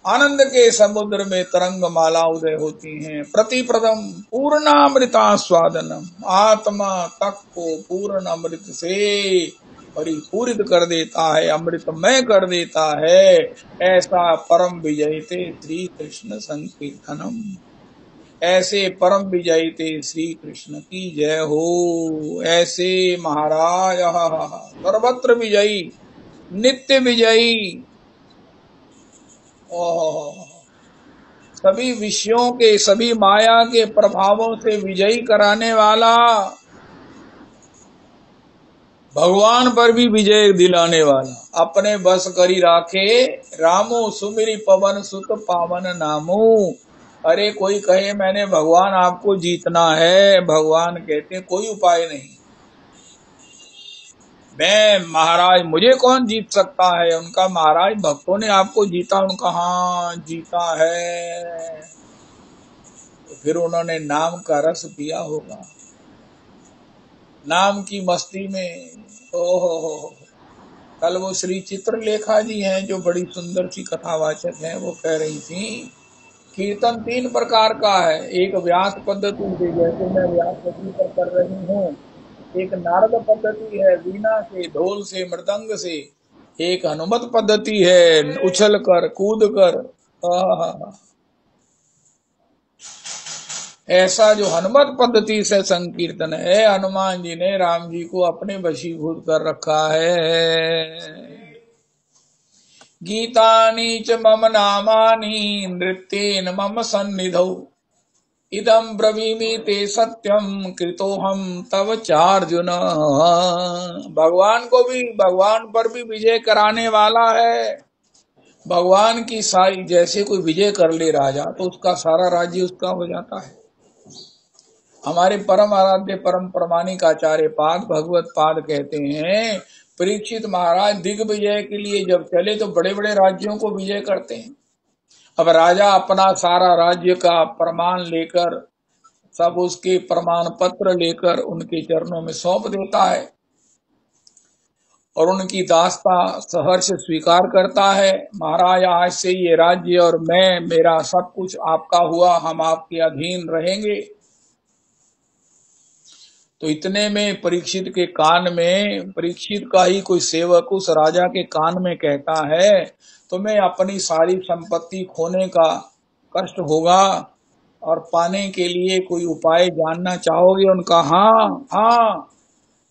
आनंद के समुद्र में तरंग माला उदय होती हैं। प्रतिप्रदम पूर्णामृतास्वादनम, आत्मा तक को पूर्ण अमृत से परिपूरित कर देता है, अमृतमय कर देता है। ऐसा परम विजय थे श्री कृष्ण संकीर्तनम। ऐसे परम विजयी थे श्री कृष्ण की जय हो। ऐसे महाराज सर्वत्र विजयी, नित्य विजयी, सभी विषयों के, सभी माया के प्रभावों से विजयी कराने वाला, भगवान पर भी विजय दिलाने वाला, अपने बस करी राखे रामो सुमिरी पवन सुत पावन नामो। अरे कोई कहे मैंने भगवान आपको जीतना है, भगवान कहते कोई उपाय नहीं। मैं महाराज, मुझे कौन जीत सकता है? उनका महाराज भक्तों ने आपको जीता। उनका हाँ जीता है। तो फिर उन्होंने नाम का रस पिया होगा, नाम की मस्ती में। ओहो, कल वो श्री चित्रलेखा जी हैं जो बड़ी सुंदर सी कथावाचक हैं, वो कह रही थी कीर्तन 3 प्रकार का है। एक व्यास पद्धति से, जैसे मैं व्यास पद्धति पर कर रही हूँ। एक नारद पद्धति है, वीणा से, ढोल से, मृदंग से। एक हनुमत पद्धति है, उछल कर कूद कर। ऐसा जो हनुमत पद्धति से संकीर्तन है, हनुमान जी ने राम जी को अपने वशीभूत कर रखा है। गीतानि च मम नामानि नृत्येन मम सन्निधौ इदं ब्रवीमि ते सत्यम कृतोहम तव चार्जुन। भगवान को भी, भगवान पर भी विजय कराने वाला है। भगवान की सारी, जैसे कोई विजय कर ले राजा तो उसका सारा राज्य उसका हो जाता है। हमारे परम आराध्य परम प्रमाणिक आचार्य पाद भगवत पाद कहते हैं, परीक्षित महाराज दिग्विजय के लिए जब चले तो बड़े बड़े राज्यों को विजय करते हैं। अब राजा अपना सारा राज्य का प्रमाण लेकर, सब उसके प्रमाण पत्र लेकर उनके चरणों में सौंप देता है और उनकी दास्ता सहर्ष स्वीकार करता है। महाराज आज से ये राज्य और मैं, मेरा सब कुछ आपका हुआ, हम आपके अधीन रहेंगे। तो इतने में परीक्षित के कान में, परीक्षित का ही कोई सेवक उस राजा के कान में कहता है, तुम्हें अपनी सारी संपत्ति खोने का कष्ट होगा और पाने के लिए कोई उपाय जानना चाहोगे? उनका हाँ हाँ,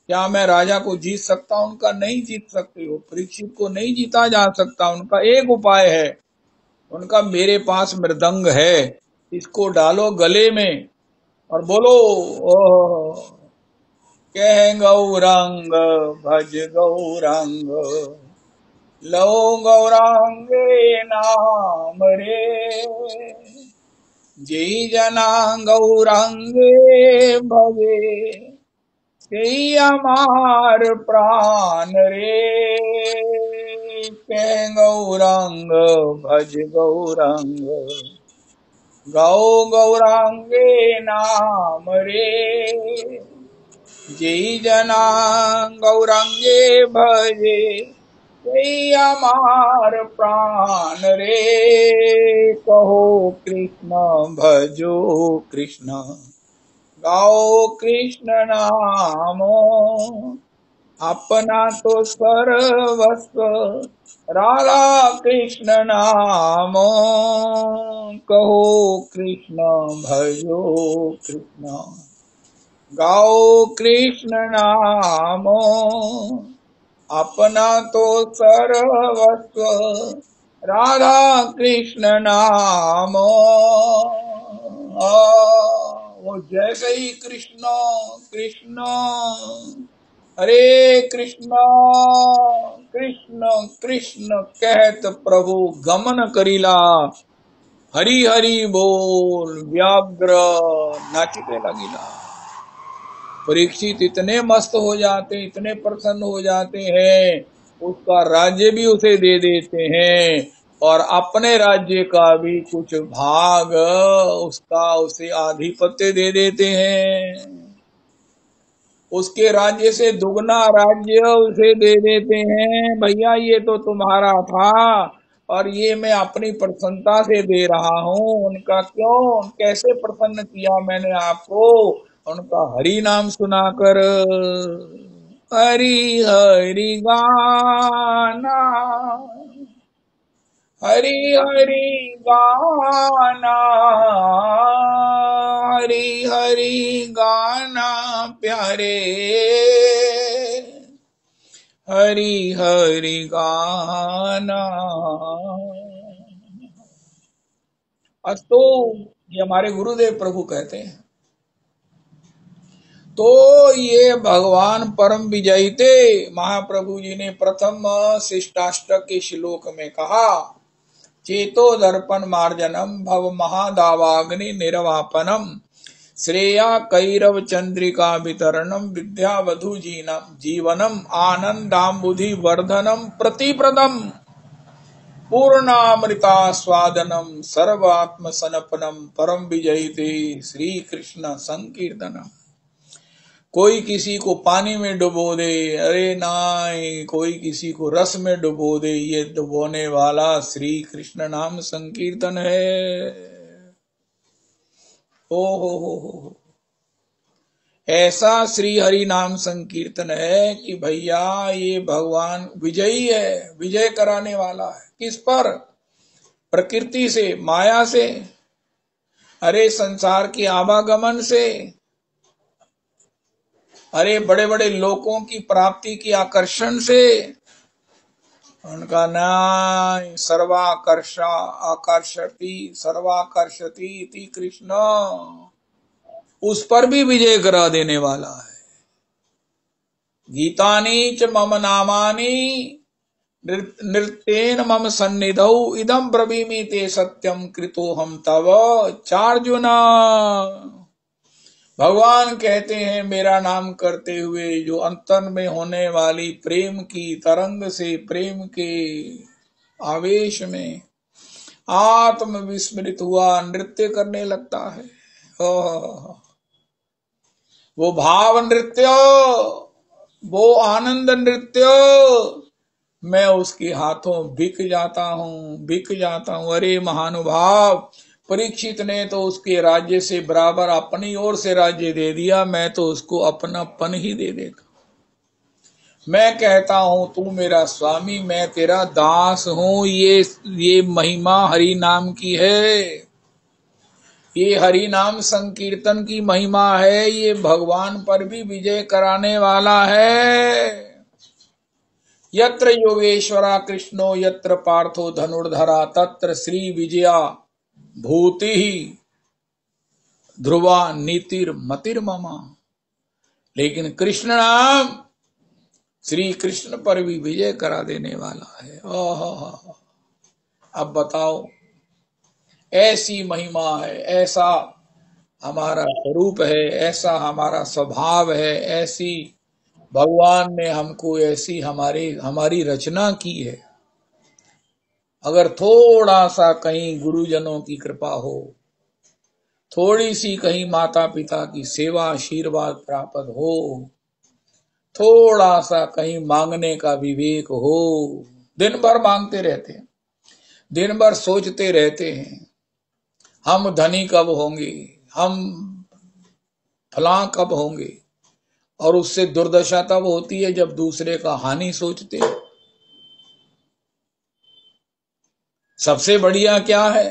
क्या मैं राजा को जीत सकता हूं? उनका नहीं जीत सकते हो, परीक्षित को नहीं जीता जा सकता। उनका एक उपाय है, उनका मेरे पास मृदंग है, इसको डालो गले में और बोलो ओह कह गौरांग भज गौरांग लो गौरांगे नाम रे जय जना गौरांगे भजे ते अमार प्राण रे। कह गौरांग भज गौरांग गौ गौरांगे नाम रे जय जना गौरांगे भजे जय अमार प्राण रे। कहो कृष्ण भजो कृष्ण गाओ कृष्ण नामो अपना तो सर्वस्व राधा कृष्ण नामो। कहो कृष्ण भजो कृष्ण गाओ कृष्ण नामो अपना तो सर्वस्व राधा कृष्ण नामो। वो जैसे ही कृष्ण कृष्ण हरे कृष्ण कृष्ण कृष्ण कहत प्रभु गमन करीला, हरि हरि बोल व्याघ्र नाचिते लगिला। परीक्षित इतने मस्त हो जाते, इतने प्रसन्न हो जाते हैं, उसका राज्य भी उसे दे देते हैं और अपने राज्य का भी कुछ भाग उसका, उसे आधिपत्य दे देते हैं। उसके राज्य से दुगना राज्य उसे दे देते हैं। भैया ये तो तुम्हारा था और ये मैं अपनी प्रसन्नता से दे रहा हूँ। उनका क्यों, कैसे प्रसन्न किया मैंने आपको? उनका हरि नाम सुनाकर। हरि हरि गाना, हरि हरि गाना, हरि हरि गाना प्यारे, हरि हरि गाना। अस्तु, ये हमारे गुरुदेव प्रभु कहते हैं। तो ये भगवान परम विजयी थे। महाप्रभु जी ने प्रथम शिष्टाष्टक के श्लोक में कहा, चेतो दर्पण मार्जनम भव महादावाग्नि निर्वापनम श्रेया कैरव चंद्रिका वितरणम विद्यावधु जीवनम आनंदाम्बुधि वर्धनम प्रतिप्रदम पूर्णामृता स्वादनम सर्वात्म सनपनम परम विजयते श्री कृष्ण संकीर्तनम। कोई किसी को पानी में डुबो दे, अरे नाय, कोई किसी को रस में डुबो दे, ये डुबोने वाला श्री कृष्ण नाम संकीर्तन है। ओ हो, ऐसा श्री हरि नाम संकीर्तन है कि भैया ये भगवान विजयी है, विजय कराने वाला है। किस पर? प्रकृति से, माया से, अरे संसार के आवागमन से, अरे बड़े बड़े लोगों की प्राप्ति की आकर्षण से। उनका नाम सर्वाकर्षा आकर्षति सर्वाकर्षति इति कृष्ण, उस पर भी विजय करा देने वाला है। गीतानि च मम नामानि नृत्येन मम सन्निधौ इदं ब्रवीमि ते सत्यम कृतोहम तव चार्जुना। भगवान कहते हैं, मेरा नाम करते हुए जो अंतर में होने वाली प्रेम की तरंग से, प्रेम के आवेश में आत्म विस्मृत हुआ नृत्य करने लगता है। वो भाव नृत्य, वो आनंद नृत्य, मैं उसके हाथों बिक जाता हूँ। अरे महानुभाव, परीक्षित ने तो उसके राज्य से बराबर अपनी ओर से राज्य दे दिया, मैं तो उसको अपनापन ही दे देता। मैं कहता हूं तू मेरा स्वामी, मैं तेरा दास हूं। ये महिमा हरि नाम की है, ये हरि नाम संकीर्तन की महिमा है। ये भगवान पर भी विजय कराने वाला है। यत्र योगेश्वरा कृष्णो यत्र पार्थो धनुर्धरा तत्र श्री विजया भूति ध्रुवा नीतिर मतिर्ममा। लेकिन कृष्ण नाम, श्री कृष्ण पर भी विजय करा देने वाला है। अब बताओ, ऐसी महिमा है, ऐसा हमारा स्वरूप है, ऐसा हमारा स्वभाव है, ऐसी भगवान ने हमको ऐसी हमारी रचना की है। अगर थोड़ा सा कहीं गुरुजनों की कृपा हो, थोड़ी सी कहीं माता पिता की सेवा आशीर्वाद प्राप्त हो, थोड़ा सा कहीं मांगने का विवेक हो, दिन भर मांगते रहते हैं, दिन भर सोचते रहते हैं हम धनी कब होंगे, हम फलां कब होंगे, और उससे दुर्दशा तब होती है जब दूसरे का हानि सोचते हैं। सबसे बढ़िया क्या है,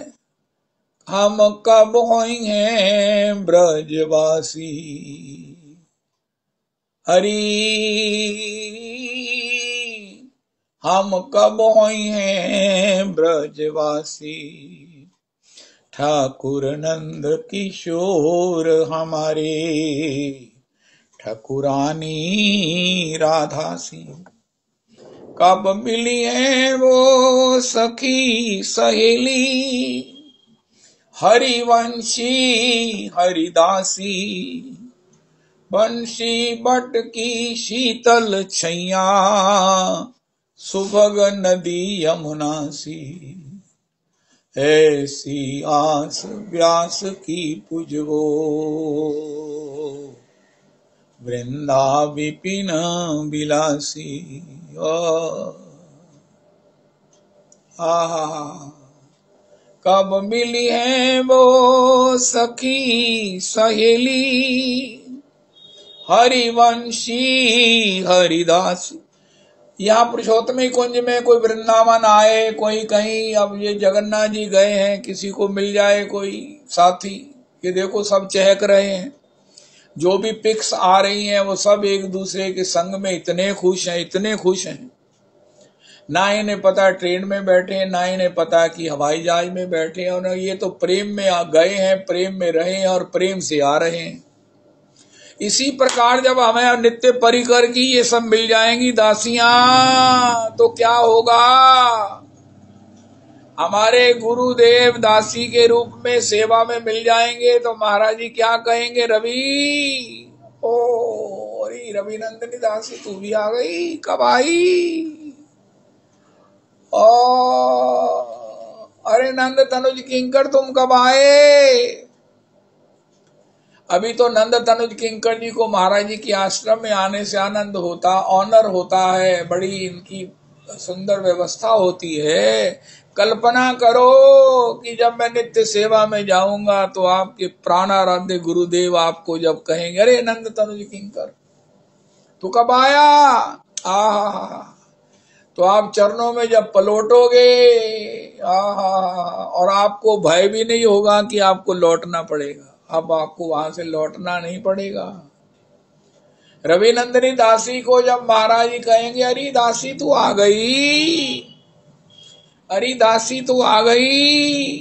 हम कब होंगे ब्रजवासी, हरि हम कब होंगे ब्रजवासी। ठाकुर नंद किशोर हमारे ठाकुरानी राधा सिंह, कब मिली है वो सखी सहेली, हरिवंशी हरिदासी। बंशी बट की शीतल छैया, सुभग नदी यमुना सी। ऐसी आस व्यास की पुजवो, वृंदा विपिन बिलासी। कब मिली है वो सखी सहेली, हरिवंशी हरिदासी। यहाँ पुरुषोत्तम कुंज में कोई वृंदावन आए, कोई कहीं, अब ये जगन्नाथ जी गए हैं, किसी को मिल जाए कोई साथी, ये देखो सब चहक रहे हैं। जो भी पिक्स आ रही हैं वो सब एक दूसरे के संग में इतने खुश हैं, इतने खुश हैं। ना इन्हें पता ट्रेन में बैठे हैं, ना इन्हें पता कि हवाई जहाज में बैठे हैं, और ये तो प्रेम में आ गए हैं, प्रेम में रहे हैं और प्रेम से आ रहे हैं। इसी प्रकार जब हमें नित्य परिकर की ये सब मिल जाएंगी दासियां, तो क्या होगा? हमारे गुरुदेव दासी के रूप में सेवा में मिल जाएंगे, तो महाराज जी क्या कहेंगे? रवि, ओ रवि नंदिनी दासी तू भी आ गई, कब आई? अरे नंद तनुज किंकर तुम कब आए? अभी तो नंद तनुज किंकर जी को महाराज जी के आश्रम में आने से आनंद होता, ऑनर होता है, बड़ी इनकी सुंदर व्यवस्था होती है। कल्पना करो कि जब मैं नित्य सेवा में जाऊंगा तो आपके प्राणाराध्य गुरुदेव आपको जब कहेंगे, अरे नंद तनुज किंकर तू कब आया? आहा, तो आप चरणों में जब पलटोगे, और आपको भय भी नहीं होगा कि आपको लौटना पड़ेगा। अब आपको वहां से लौटना नहीं पड़ेगा। रवि नंदिनी दासी को जब महाराज जी कहेंगे, अरे दासी तू आ गई, अरे दासी तू आ गई,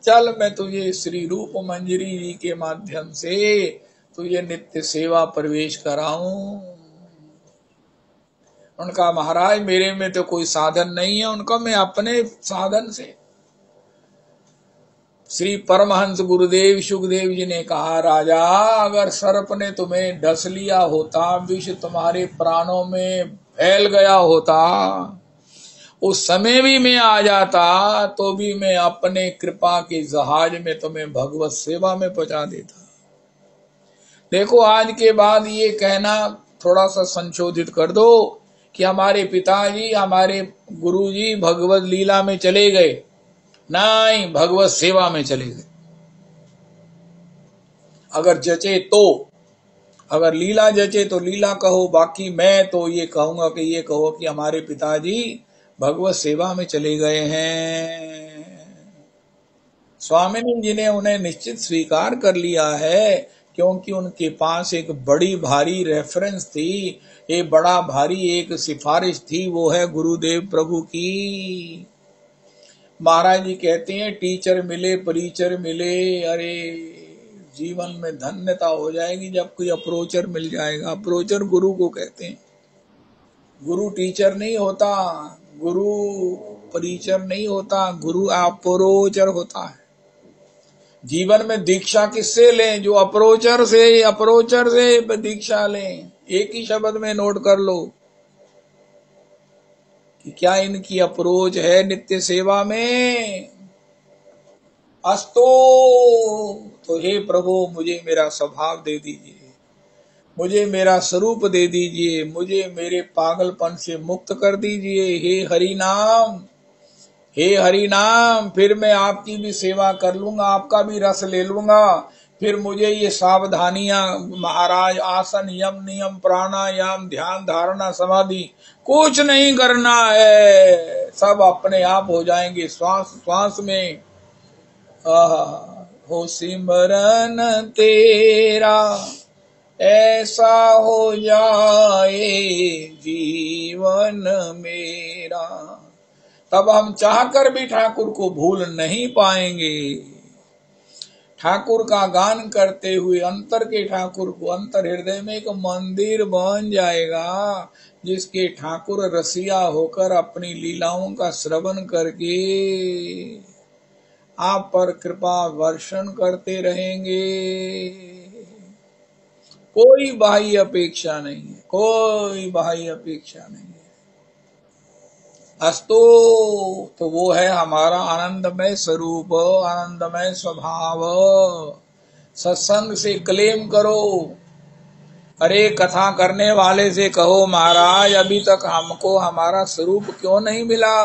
चल मैं तुझे श्री रूप मंजरी जी के माध्यम से तुझे नित्य सेवा प्रवेश कराऊं। उनका महाराज मेरे में तो कोई साधन नहीं है, उनका मैं अपने साधन से। श्री परमहंस गुरुदेव सुखदेव जी ने कहा, राजा अगर सर्प ने तुम्हें डस लिया होता, विष तुम्हारे प्राणों में फैल गया होता, उस समय भी मैं आ जाता, तो भी मैं अपने कृपा के जहाज में तुम्हें भगवत सेवा में पहुंचा देता। देखो आज के बाद ये कहना थोड़ा सा संशोधित कर दो कि हमारे पिताजी, हमारे गुरुजी भगवत लीला में चले गए, नहीं, भगवत सेवा में चले गए। अगर जचे तो, अगर लीला जचे तो लीला कहो, बाकी मैं तो ये कहूंगा कि ये कहो कि हमारे पिताजी भगवत सेवा में चले गए हैं। स्वामिनी जी ने उन्हें निश्चित स्वीकार कर लिया है, क्योंकि उनके पास एक बड़ी भारी रेफरेंस थी, एक बड़ा भारी एक सिफारिश थी, वो है गुरुदेव प्रभु की। महाराज जी कहते हैं, टीचर मिले परिचर मिले, अरे जीवन में धन्यता हो जाएगी जब कोई अप्रोचर मिल जाएगा। अप्रोचर गुरु को कहते हैं। गुरु टीचर नहीं होता, गुरु परिचर नहीं होता, गुरु अप्रोचर होता है। जीवन में दीक्षा किससे लें? जो अप्रोचर से दीक्षा लें। एक ही शब्द में नोट कर लो कि क्या इनकी अप्रोच है नित्य सेवा में। अस्तो, तो हे प्रभु मुझे मेरा स्वभाव दे दीजिए, मुझे मेरा स्वरूप दे दीजिए, मुझे मेरे पागलपन से मुक्त कर दीजिए। हे हरि नाम, हे हरि नाम, फिर मैं आपकी भी सेवा कर लूंगा, आपका भी रस ले लूंगा। फिर मुझे ये सावधानियां महाराज, आसन यम नियम प्राणायाम ध्यान धारणा समाधि कुछ नहीं करना है, सब अपने आप हो जाएंगे श्वास श्वास में। हो सिमरन तेरा ऐसा हो जाए जीवन मेरा, तब हम चाहकर भी ठाकुर को भूल नहीं पाएंगे। ठाकुर का गान करते हुए अंतर के ठाकुर को, अंतर हृदय में एक मंदिर बन जाएगा, जिसके ठाकुर रसिया होकर अपनी लीलाओं का श्रवण करके आप पर कृपा वर्षण करते रहेंगे। कोई बाह्य अपेक्षा नहीं है, कोई बाह्य अपेक्षा नहीं है। अस्तु, तो वो है हमारा आनंदमय स्वरूप, आनंदमय स्वभाव। सत्संग से क्लेम करो अरे कथा करने वाले से कहो महाराज अभी तक हमको हमारा स्वरूप क्यों नहीं मिला।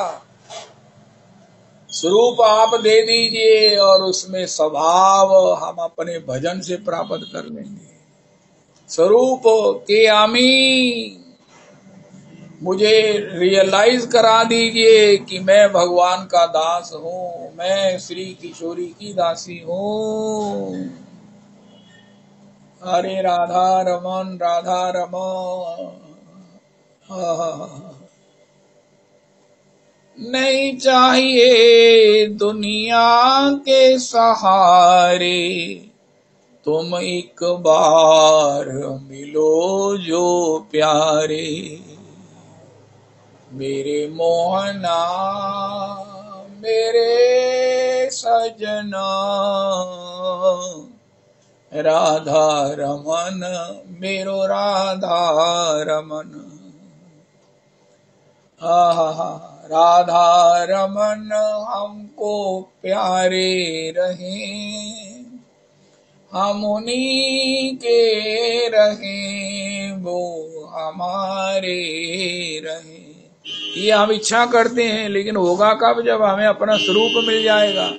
स्वरूप आप दे दीजिए और उसमें स्वभाव हम अपने भजन से प्राप्त कर लेंगे। स्वरूप के आमी मुझे रियलाइज करा दीजिए कि मैं भगवान का दास हूँ, मैं श्री किशोरी की दासी हूँ। हरे राधा रमन राधा रमन। नहीं चाहिए दुनिया के सहारे, तुम एक बार मिलो जो प्यारे। मेरे मोहना मेरे सजना, राधा रमन मेरो राधा रमन। राधा रमन हमको प्यारे रहे, हम उन्हीं के रहे वो हमारे रहे। ये हम इच्छा करते हैं, लेकिन होगा कब? जब हमें अपना स्वरूप मिल जाएगा।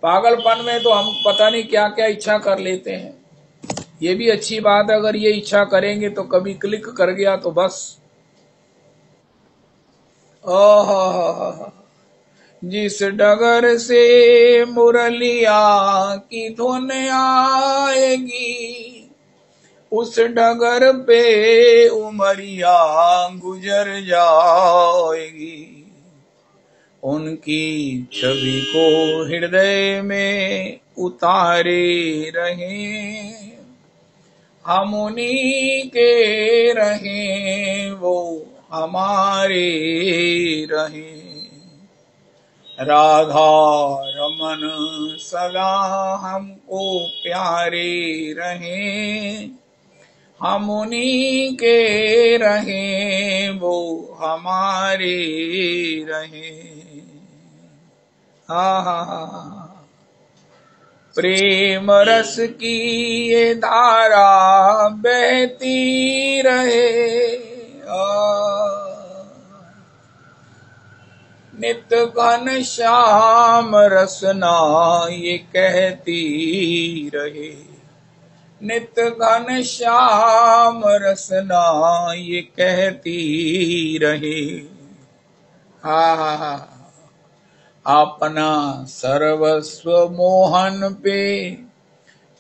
पागलपन में तो हम पता नहीं क्या क्या इच्छा कर लेते हैं। ये भी अच्छी बात है, अगर ये इच्छा करेंगे तो कभी क्लिक कर गया तो बस। जिस डगर से मुरलिया की धुन आएगी, उस डगर पे उमरिया गुजर जाएगी। उनकी छवि को हृदय में उतारे रहे, हम उन्हीं के रहे वो हमारे रहे। राधा रमन सदा हमको प्यारे रहे, हम उन्हीं के रहे वो हमारे रहे। प्रेम रस की ये धारा बहती रहे, नित घन श्याम रसना ये कहती रहे। नित घन श्याम रसना ये कहती रहे। अपना सर्वस्व मोहन पे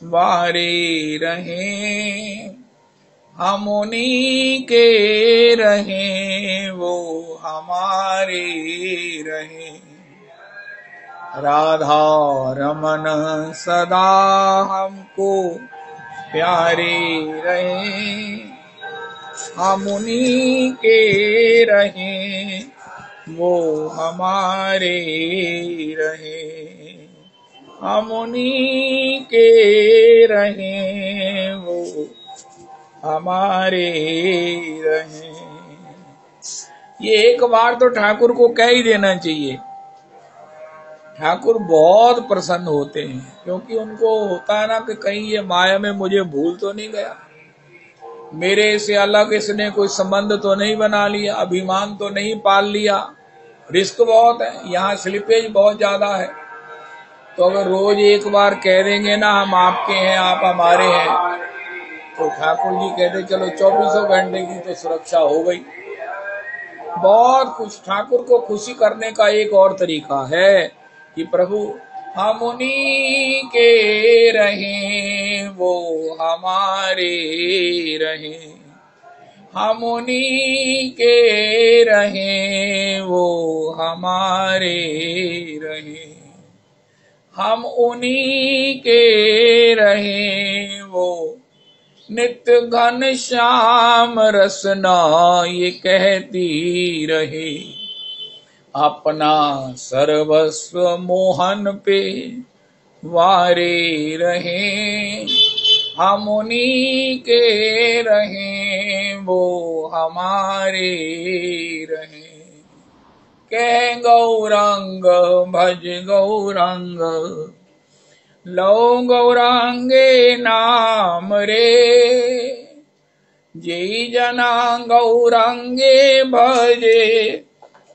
वारे रहे, हम उन्हीं के रहे वो हमारे रहे। राधा रमन सदा हमको प्यारे रहे, हम उन्हीं के रहे वो हमारे रहे। हम उन्हीं के रहे वो हमारे रहे। ये एक बार तो ठाकुर को कह ही देना चाहिए। ठाकुर बहुत प्रसन्न होते हैं, क्योंकि उनको होता है ना कि कहीं ये माया में मुझे भूल तो नहीं गया, मेरे से अलग इसने कोई संबंध तो नहीं बना लिया, अभिमान तो नहीं पाल लिया। रिस्क बहुत है, यहाँ स्लिपेज बहुत ज्यादा है। तो अगर रोज एक बार कह देंगे ना हम आपके हैं आप हमारे हैं, तो ठाकुर जी कहते चलो 24 घंटे की तो सुरक्षा हो गई। बहुत कुछ ठाकुर को खुशी करने का एक और तरीका है कि प्रभु हम उन्हीं के रहे वो हमारे रहे, हम उन्हीं के रहे वो हमारे रहे, हम उन्हीं के रहे वो नित्य घन श्याम रसना ये कहती रहे। अपना सर्वस्व मोहन पे वारे रहे, हम उन्हीं के रहे वो हमारे रहे। कह गौरांग भज गौरांग, लो गौरांगे नाम रे, जय जना गौरांगे भजे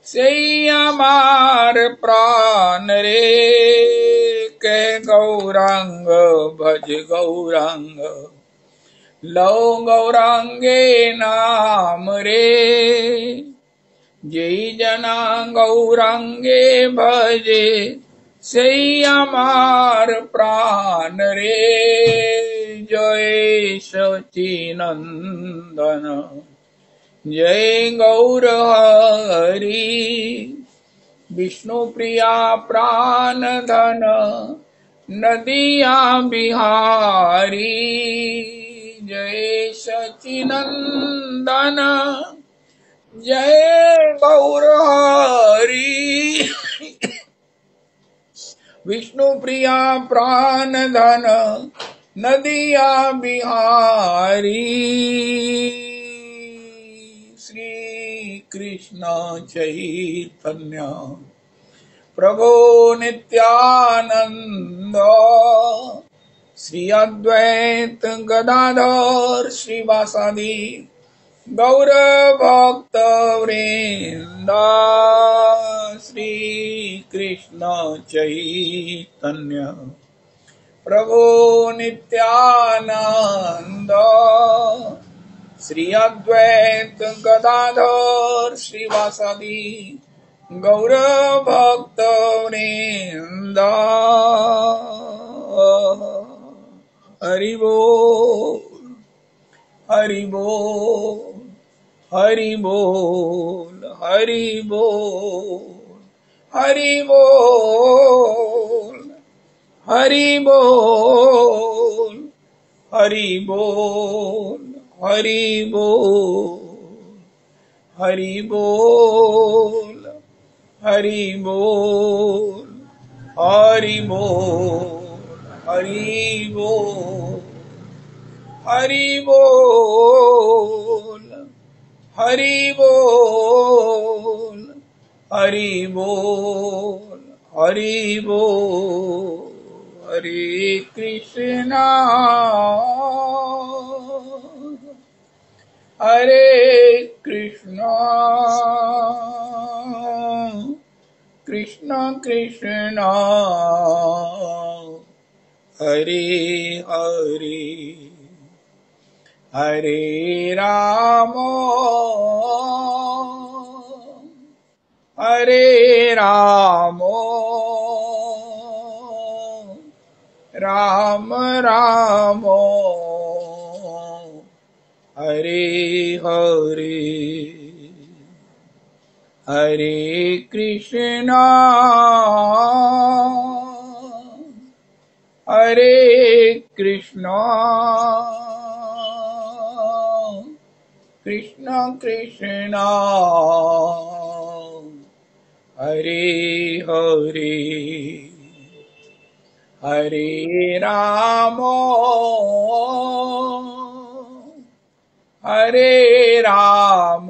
सही हमार प्राण रे कह गौरांग भज गौरांग लो गौरांगे नाम रे जय जना गौरांगे भजे सही हमार प्राण रे जय सचिनंदन जय गौर हरि विष्णु प्रिया प्राण धन नदिया बिहारी जय सचिनंदन जय गौर हरि विष्णु प्रिया प्राण धन नदिया बिहारी श्री कृष्ण चैतन्य प्रभु नित्यानंद श्री अद्वैत गदाधर श्रीवासादि गौर भक्त वृंद श्री कृष्ण चैतन्य प्रभु नित्यानंद श्री अद्वैत गदाधर श्रीवासादि गौर भक्त वृंद हरि बोल हरि बोल हरि बोल हरि बोल हरि बोल हरि बोल हरि बोल हरि बोल हरि बोल हरि बोल हरि बोल हरि बोल हरि बोल हरि बोल हरि बोल हरि बोल हरे कृष्णा हरे कृष्णा कृष्ण कृष्णा हरे हरे हरे राम हरे राम राम राम हरे हरे हरे कृष्णा हरे कृष्णा कृष्ण कृष्णा हरे हरे हरे राम हरे राम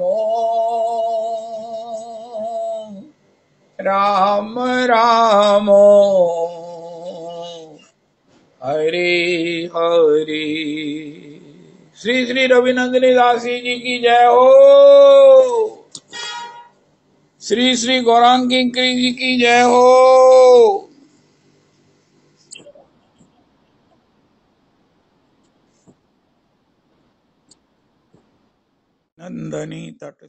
राम राम हरे हरे श्री श्री रविनंदिनी दासी जी की जय हो श्री श्री गौरांगी जी की जय हो नंदनी तट